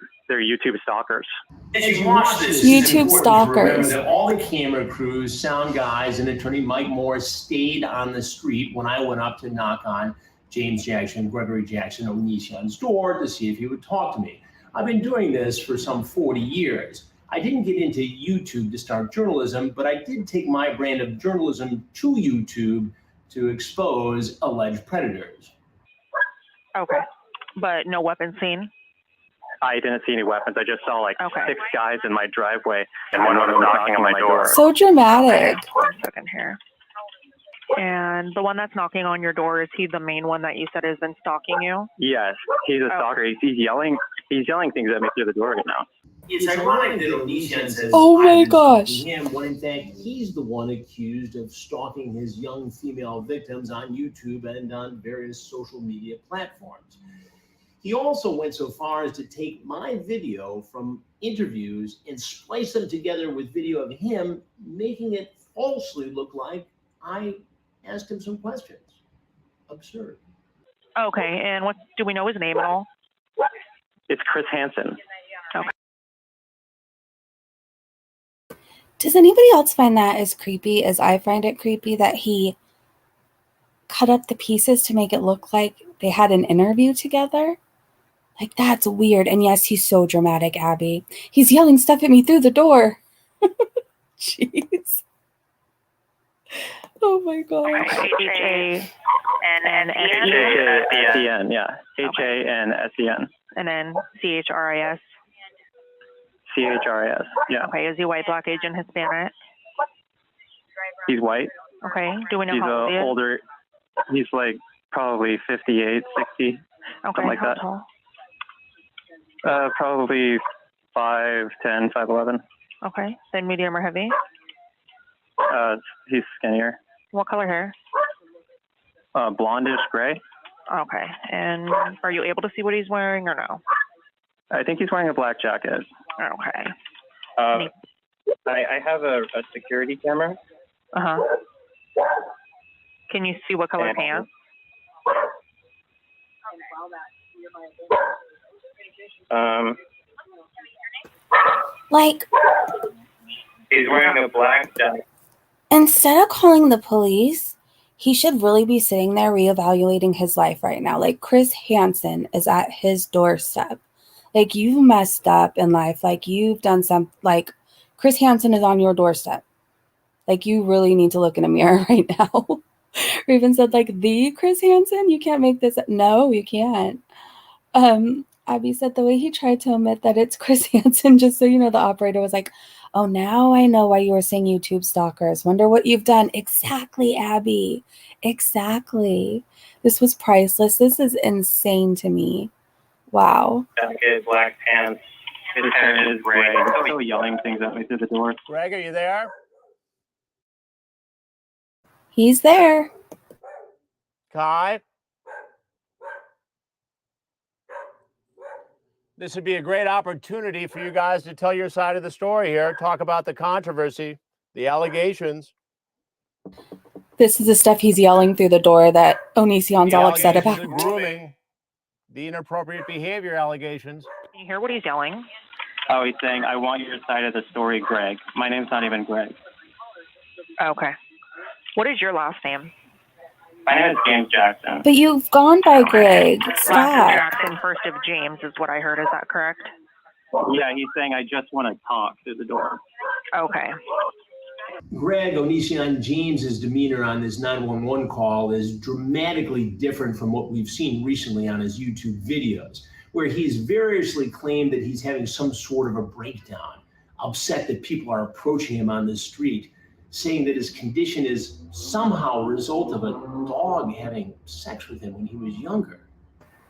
stalkers. As you watch this, YouTube it's important to stalkers. remember that all the camera crews, sound guys, and attorney Mike Morris stayed on the street when I went up to knock on James Jackson, Gregory Jackson, Onision's door to see if he would talk to me. I've been doing this for some 40 years. I didn't get into YouTube to start journalism, but I did take my brand of journalism to YouTube to expose alleged predators. Okay. But no weapons seen? I didn't see any weapons. I just saw like Okay. 6 guys in my driveway, and one was knocking on my door. So dramatic. One second here. And the one that's knocking on your door, is he the main one that you said has been stalking you? Yes, he's a stalker. He's yelling things at me through the door right now. It's ironic that Onision says, Oh my I've been gosh. stalking him, when in fact he's the one accused of stalking his young female victims on YouTube and on various social media platforms. He also went so far as to take my video from interviews and splice them together with video of him, making it falsely look like I asked him some questions. Absurd. Okay. And what do we know his name at all? It's Chris Hansen. Okay. Does anybody else find that as creepy as I find it creepy that he cut up the pieces to make it look like they had an interview together? Like, that's weird. And yes, he's so dramatic, Abby. He's yelling stuff at me through the door. Jeez. Oh my gosh. H-A-N-S-E-N, yeah. H-A-N-S-E-N. And then C-H-R-I-S. C-H-R-I-S, yeah. Okay. Is he white, black, Asian, Hispanic? He's white. Okay. Do we know He's how old he is? older. He's like probably 58, 60, Okay. something like How that. tall? Probably 5'10", 5'11". Okay. Then medium or heavy? He's skinnier. What color hair? Blondish gray. Okay. And are you able to see what he's wearing or no? I think he's wearing a black jacket. Okay. I have a security camera. Uh-huh. Can you see what color pants? Like, He's wearing a black jacket. instead of calling the police, he should really be sitting there reevaluating his life right now. Like, Chris Hansen is at his doorstep. Like, you've messed up in life. Like, you've done some, like, Chris Hansen is on your doorstep. Like, you really need to look in a mirror right now. Raven said, like, the Chris Hansen? You can't make this. No, you can't. Abby said the way he tried to admit that it's Chris Hansen, just so you know, the operator was like, oh, now I know why you were saying YouTube stalkers. Wonder what you've done. Exactly, Abby. Exactly. This was priceless. This is insane to me. Wow. Jacket, black pants. His hair is gray. Still yelling things at me through the door. Greg, are you there? He's there. Kai? This would be a great opportunity for you guys to tell your side of the story here, talk about the controversy, the allegations. This is the stuff he's yelling through the door that Onision's The all upset about. allegations of grooming, the inappropriate behavior allegations. Can you hear what he's yelling? Oh, he's saying, I want your side of the story, Greg. My name's not even Greg. Okay. What is your last name? My name is James Jackson. But you've gone by Greg. Last of Stop. Jackson, first of James is what I heard. Is that correct? Yeah, he's saying, I just want to talk through the door. Okay. Greg Onision James's demeanor on this 911 call is dramatically different from what we've seen recently on his YouTube videos, where he's variously claimed that he's having some sort of a breakdown, upset that people are approaching him on the street, saying that his condition is somehow a result of a dog having sex with him when he was younger.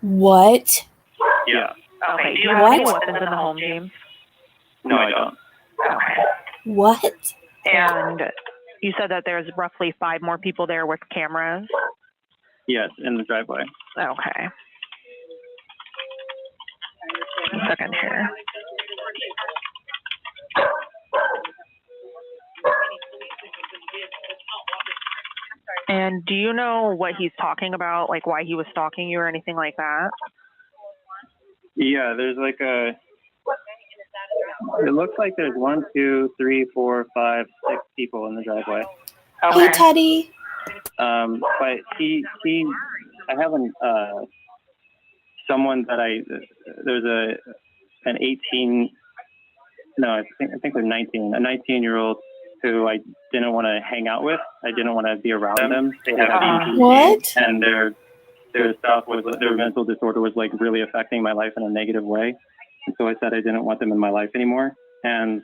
What? Yeah. Okay. Do you have any weapons in the home, James? No, I don't. Okay. What? And you said that there's roughly 5 more people there with cameras? Yes, in the driveway. Okay. A second here. And do you know what he's talking about, like why he was stalking you or anything like that? Yeah, there's like it looks like there's 1, 2, 3, 4, 5, 6 people in the driveway. Hey, Teddy. But I have someone that there's an 18, no, I think they're 19, a 19-year-old who I didn't want to hang out with. I didn't want to be around them. They have ADHD, What? and their stuff was, their mental disorder was like really affecting my life in a negative way. And so I said I didn't want them in my life anymore. And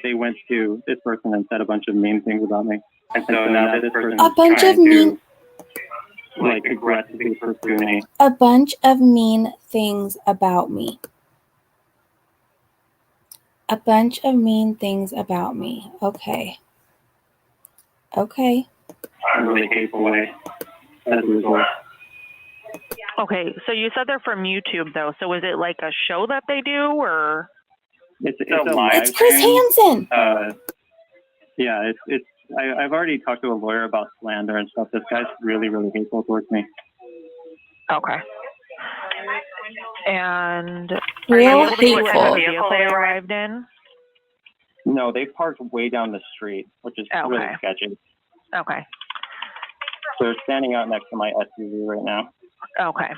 they went to this person and said a bunch of mean things about me. And so now this person A bunch of mean, like aggressively pursue me. a bunch of mean things about me. A bunch of mean things about me. Okay. Okay. In a really hateful way as a result. Okay, so you said they're from YouTube though. So is it like a show that they do, or? It's a live It's Chris stream. Hansen. Yeah, I've already talked to a lawyer about slander and stuff. This guy's really, really hateful towards me. Okay. And Real what type of hateful. vehicle they arrived in? No, they parked way down the street, which is really Okay. sketchy. Okay. So they're standing out next to my SUV right now. Okay.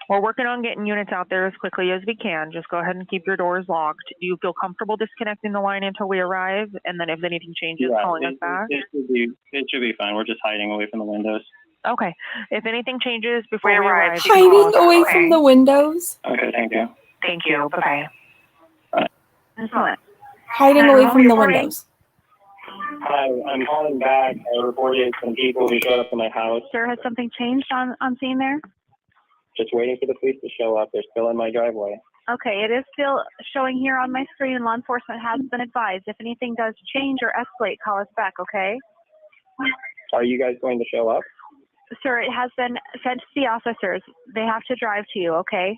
We're working on getting units out there as quickly as we can. Just go ahead and keep your doors locked. Do you feel comfortable disconnecting the line until we arrive? And then if anything changes, calling us back? It should be fine. We're just hiding away from the windows. Okay. If anything changes before we arrive, Hiding away from the windows. Okay, thank you. Thank you. Bye-bye. Hiding away from the windows. Hi, I'm calling back. I reported some people who showed up to my house. Sir, has something changed on scene there? Just waiting for the police to show up. They're still in my driveway. Okay, it is still showing here on my screen, and law enforcement has been advised. If anything does change or escalate, call us back, okay? Are you guys going to show up? Sir, it has been sent to the officers. They have to drive to you, okay?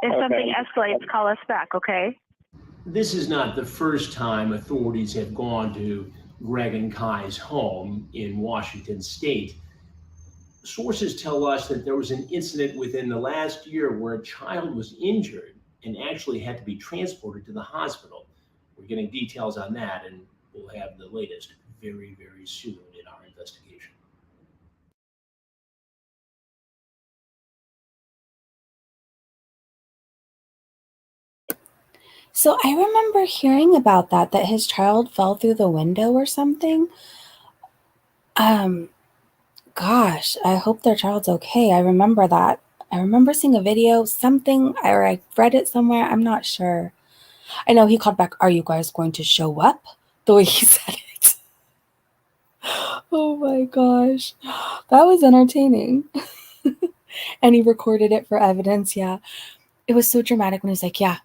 If something escalates, call us back, okay? This is not the first time authorities have gone to Greg and Kai's home in Washington State. Sources tell us that there was an incident within the last year where a child was injured and actually had to be transported to the hospital. We're getting details on that, and we'll have the latest very, very soon in our investigation. So I remember hearing about that his child fell through the window or something. Gosh, I hope their child's okay. I remember that. I remember seeing a video, something, or I read it somewhere. I'm not sure. I know he called back, "Are you guys going to show up?" The way he said it. Oh my gosh. That was entertaining. And he recorded it for evidence. Yeah. It was so dramatic when he was like, "Yeah,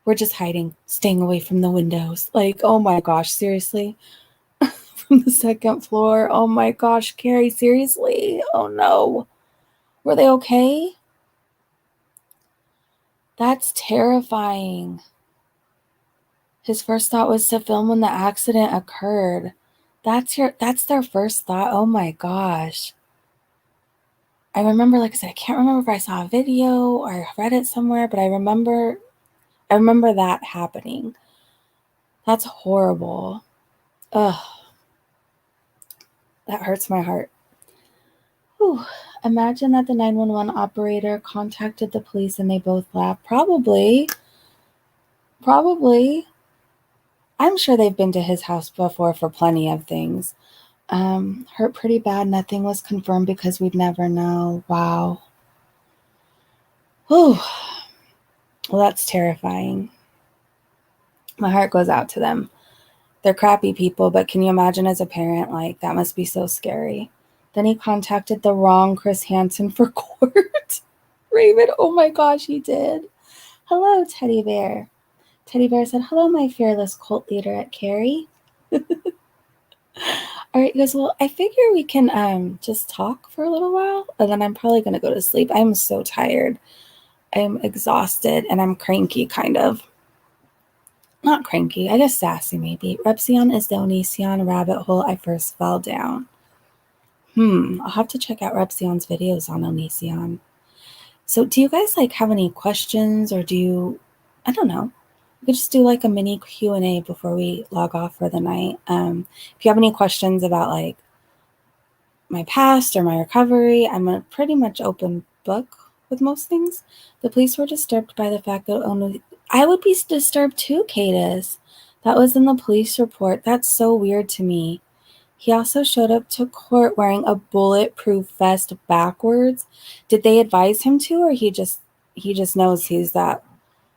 we're just hiding, staying away from the windows." Like, oh my gosh, seriously? From the second floor? Oh my gosh, Carrie, seriously? Oh no. Were they okay? That's terrifying. His first thought was to film when the accident occurred. That's their first thought. Oh my gosh. I remember, like I said, I can't remember if I saw a video or I read it somewhere, but I remember I remember that happening. That's horrible. Ugh. That hurts my heart. Whew. Imagine that the 911 operator contacted the police and they both laughed. Probably. Probably. I'm sure they've been to his house before for plenty of things. Hurt pretty bad. Nothing was confirmed because we'd never know. Wow. Whew. Well, that's terrifying. My heart goes out to them. They're crappy people, but can you imagine as a parent, like, that must be so scary. Then he contacted the wrong Chris Hansen for court. Raven, oh my gosh, he did. Hello, Teddy Bear. Teddy Bear said, hello, my fearless cult leader at Carrie. All right, he goes, well, I figure we can just talk for a little while, and then I'm probably going to go to sleep. I'm so tired. I'm exhausted, and I'm cranky, kind of. Not cranky, I guess sassy, maybe. Repsion is the Onision rabbit hole I first fell down. I'll have to check out Repsion's videos on Onision. So do you guys, like, have any questions, or do you, I don't know. We could just do, like, a mini Q&A before we log off for the night. If you have any questions about, like, my past or my recovery, I'm a pretty much open book with most things. The police were disturbed by the fact that I would be disturbed too, Cadis. That was in the police report. That's so weird to me. He also showed up to court wearing a bulletproof vest backwards. Did they advise him to, or he just knows he's that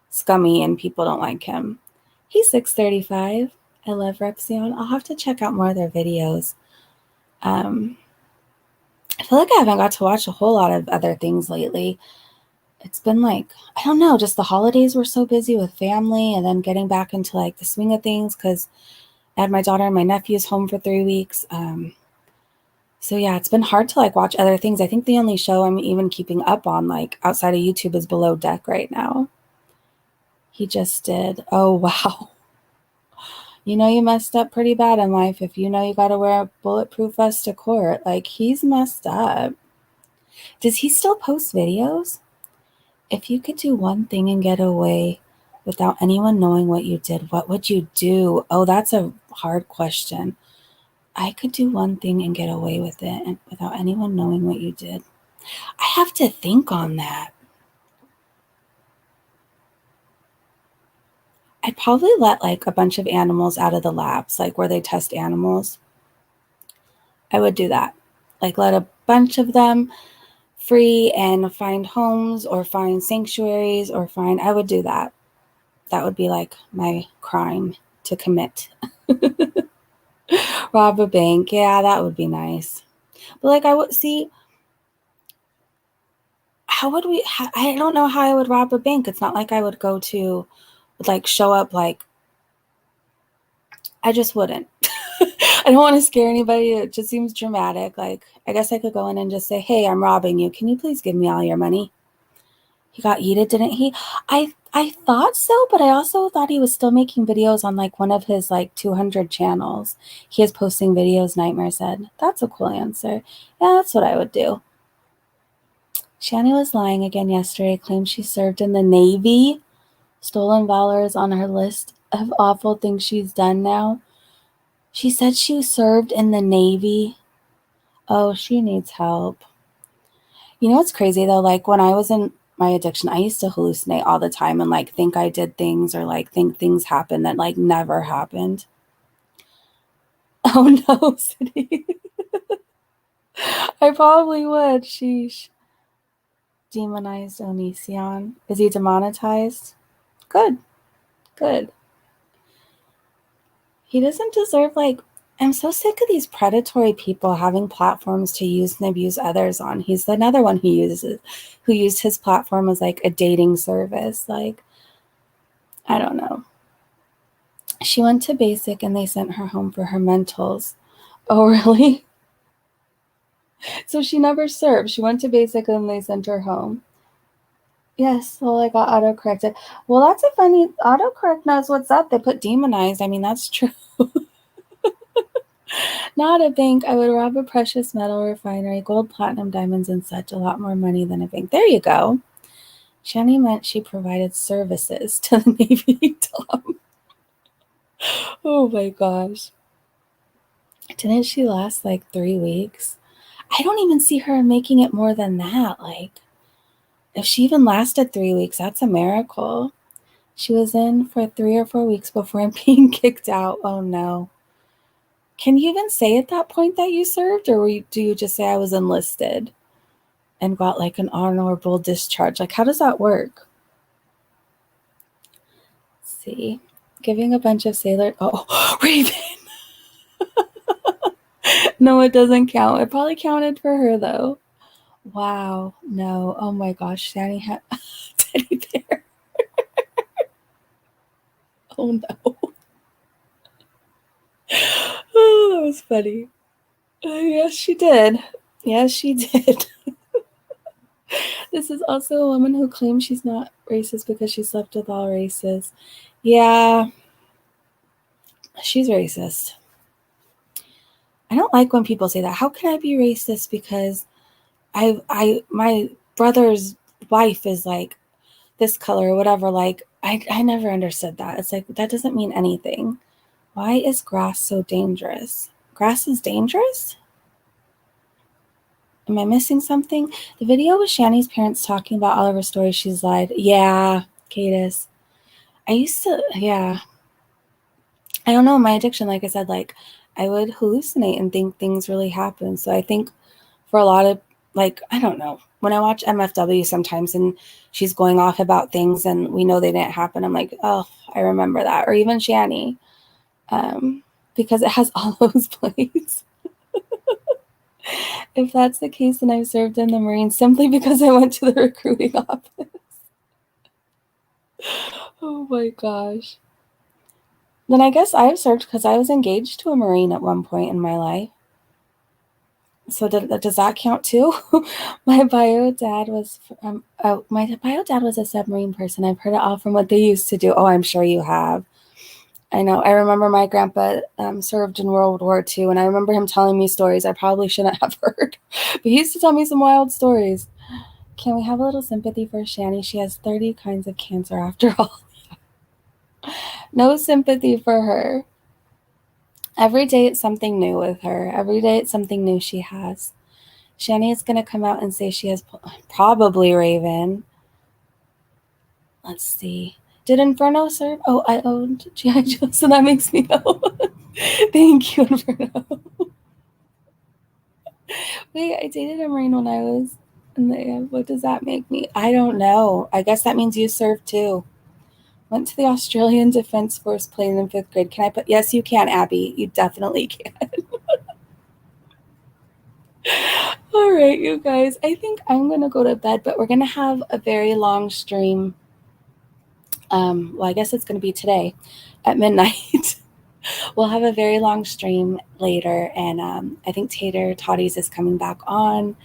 scummy and people don't like him? He's 635. I love Repsion. I'll have to check out more of their videos. I feel like I haven't got to watch a whole lot of other things lately. It's been like, I don't know, just the holidays were so busy with family, and then getting back into like the swing of things because I had my daughter and my nephews home for 3 weeks. So yeah, it's been hard to like watch other things. I think the only show I'm even keeping up on like outside of YouTube is Below Deck right now. He just did. Oh, wow. You know you messed up pretty bad in life if you know you got to wear a bulletproof vest to court. Like, he's messed up. Does he still post videos? If you could do one thing and get away without anyone knowing what you did, what would you do? Oh, that's a hard question. I could do one thing and get away with it and without anyone knowing what you did. I have to think on that. I'd probably let like a bunch of animals out of the labs, like where they test animals. I would do that. Like let a bunch of them free and find homes or find sanctuaries or I would do that. That would be like my crime to commit. Rob a bank. Yeah, that would be nice. But like I would see, how would we, I don't know how I would rob a bank. It's not like I would go to like show up like, I just wouldn't. I don't want to scare anybody. It just seems dramatic. Like, I guess I could go in and just say, hey, I'm robbing you. Can you please give me all your money? He got yeeted, didn't he? I thought so, but I also thought he was still making videos on like one of his like 200 channels. He is posting videos, Nightmare said. That's a cool answer. Yeah, that's what I would do. Shani was lying again yesterday, claimed she served in the Navy. Stolen valor is on her list of awful things she's done now. She said she served in the Navy. Oh, she needs help. You know what's crazy though? Like when I was in my addiction, I used to hallucinate all the time and like think I did things or like think things happened that like never happened. Oh no, City. I probably would. Sheesh. Demonized Onision. Is he demonetized? Good. Good. He doesn't deserve like, I'm so sick of these predatory people having platforms to use and abuse others on. He's another one who used his platform as like a dating service. Like, I don't know. She went to basic and they sent her home for her mentals. Oh, really? So she never served. She went to basic and they sent her home. Yes, well, I got autocorrected. Well, that's a funny, autocorrect knows what's up. They put demonized. I mean, that's true. Not a bank. I would rob a precious metal refinery, gold, platinum, diamonds, and such. A lot more money than a bank. There you go. Shani meant she provided services to the Navy, Tom. Oh my gosh. Didn't she last like 3 weeks? I don't even see her making it more than that. Like, if she even lasted 3 weeks, that's a miracle. She was in for 3 or 4 weeks before being kicked out. Oh no. Can you even say at that point that you served, or do you just say I was enlisted and got like an honorable discharge? Like, how does that work? Let's see. Giving a bunch of sailor. Oh, Raven. No, it doesn't count. It probably counted for her though. Wow. No. Oh my gosh. Shani had teddy bear. Oh no. Oh, that was funny. Yes, she did. Yes, she did. This is also a woman who claims she's not racist because she slept with all races. Yeah, she's racist. I don't like when people say that. How can I be racist because my brother's wife is like this color or whatever? Like, I never understood that. It's like, that doesn't mean anything. Why is grass so dangerous? Grass is dangerous? Am I missing something? The video with Shani's parents talking about all of her stories she's lied. Yeah, Cadis. Yeah. I don't know, my addiction, like I said, like, I would hallucinate and think things really happen. So I think for a lot of, like, I don't know. When I watch MFW sometimes and she's going off about things and we know they didn't happen, I'm like, oh, I remember that. Or even Shani. Because it has all those plays. If that's the case, then I've served in the Marines simply because I went to the recruiting office. Oh my gosh. Then I guess I've served because I was engaged to a Marine at one point in my life. So does that count too? My bio dad was a submarine person. I've heard it all from what they used to do. Oh, I'm sure you have. I know. I remember my grandpa served in World War II, and I remember him telling me stories I probably shouldn't have heard. But he used to tell me some wild stories. Can we have a little sympathy for Shani? She has 30 kinds of cancer after all. No sympathy for her. Every day it's something new with her. Every day it's something new she has. Shani is going to come out and say she has probably Raven. Let's see. Did Inferno serve? Oh, I owned G.I. Joe, so that makes me know. Thank you, Inferno. Wait, I dated a Marine when I was in the... What does that make me? I don't know. I guess that means you served too. Went to the Australian Defense Force, played in 5th grade. Can I put... Yes, you can, Abby. You definitely can. All right, you guys. I think I'm going to go to bed, but we're going to have a very long stream. Well, I guess it's going to be today at midnight. We'll have a very long stream later, and I think Tater Toddies is coming back on,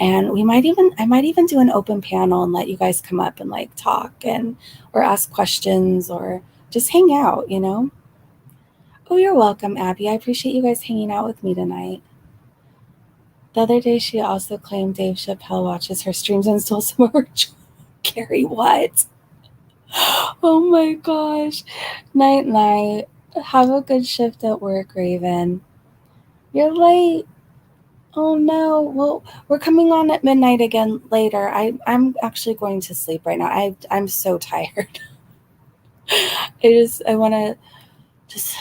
and I might even do an open panel and let you guys come up and like talk or ask questions or just hang out, you know. Oh, you're welcome, Abby. I appreciate you guys hanging out with me tonight. The other day, she also claimed Dave Chappelle watches her streams and stole some of her Carrie, what? Oh my gosh. Night, night. Have a good shift at work, Raven. You're late. Oh no. Well, we're coming on at midnight again later. I'm actually going to sleep right now. I'm so tired. I want to just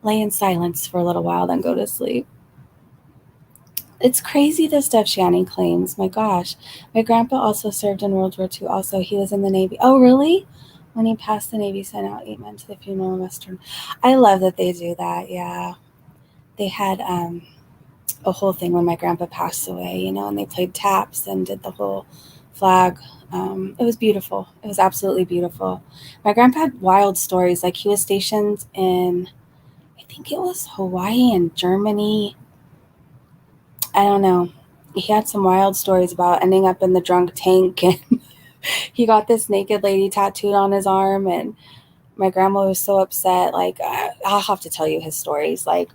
lay in silence for a little while, then go to sleep. It's crazy the stuff Shani claims. My gosh. My grandpa also served in World War II. Also, he was in the Navy. Oh, really? When he passed, the Navy sent out 8 men to the funeral in Western. I love that they do that, yeah. They had a whole thing when my grandpa passed away, you know, and they played taps and did the whole flag. It was beautiful. It was absolutely beautiful. My grandpa had wild stories. Like, he was stationed in, I think it was Hawaii and Germany. I don't know. He had some wild stories about ending up in the drunk tank, and he got this naked lady tattooed on his arm, and my grandma was so upset. Like, I'll have to tell you his stories. Like,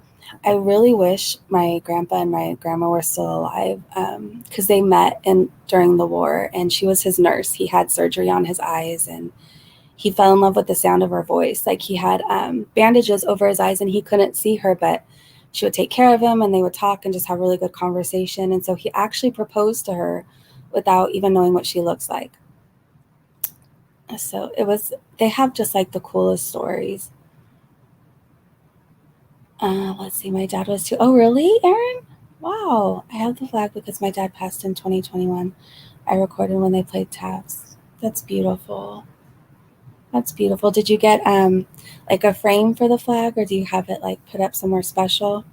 I really wish my grandpa and my grandma were still alive, because they met during the war, and she was his nurse. He had surgery on his eyes, and he fell in love with the sound of her voice. Like, he had bandages over his eyes, and he couldn't see her, but she would take care of him, and they would talk and just have really good conversation. And so he actually proposed to her without even knowing what she looks like. So they have just like the coolest stories. Let's see, my dad was too. Oh, really, Aaron? Wow. I have the flag because my dad passed in 2021. I recorded when they played taps. That's beautiful. That's beautiful. Did you get like a frame for the flag, or do you have it like put up somewhere special?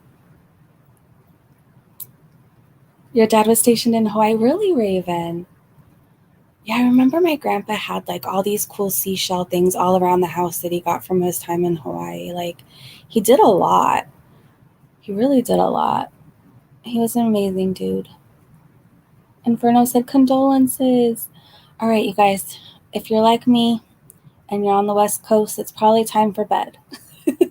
Your dad was stationed in Hawaii? Really, Raven? Yeah, I remember my grandpa had like all these cool seashell things all around the house that he got from his time in Hawaii. Like, he did a lot. He really did a lot. He was an amazing dude. Inferno said condolences. All right, you guys, if you're like me and you're on the West Coast, it's probably time for bed. All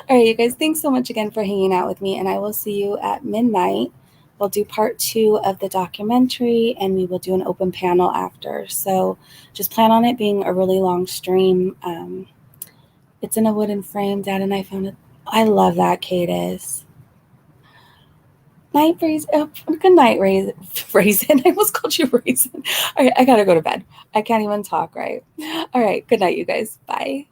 right, you guys, thanks so much again for hanging out with me, and I will see you at midnight. We'll do part 2 of the documentary, and we will do an open panel after. So just plan on it being a really long stream. It's in a wooden frame. Dad and I found it. I love that, Cadis. Night Raisin. Oh, good night, Raisin. I almost called you Raisin. All right, I gotta go to bed. I can't even talk right. All right, good night, you guys. Bye.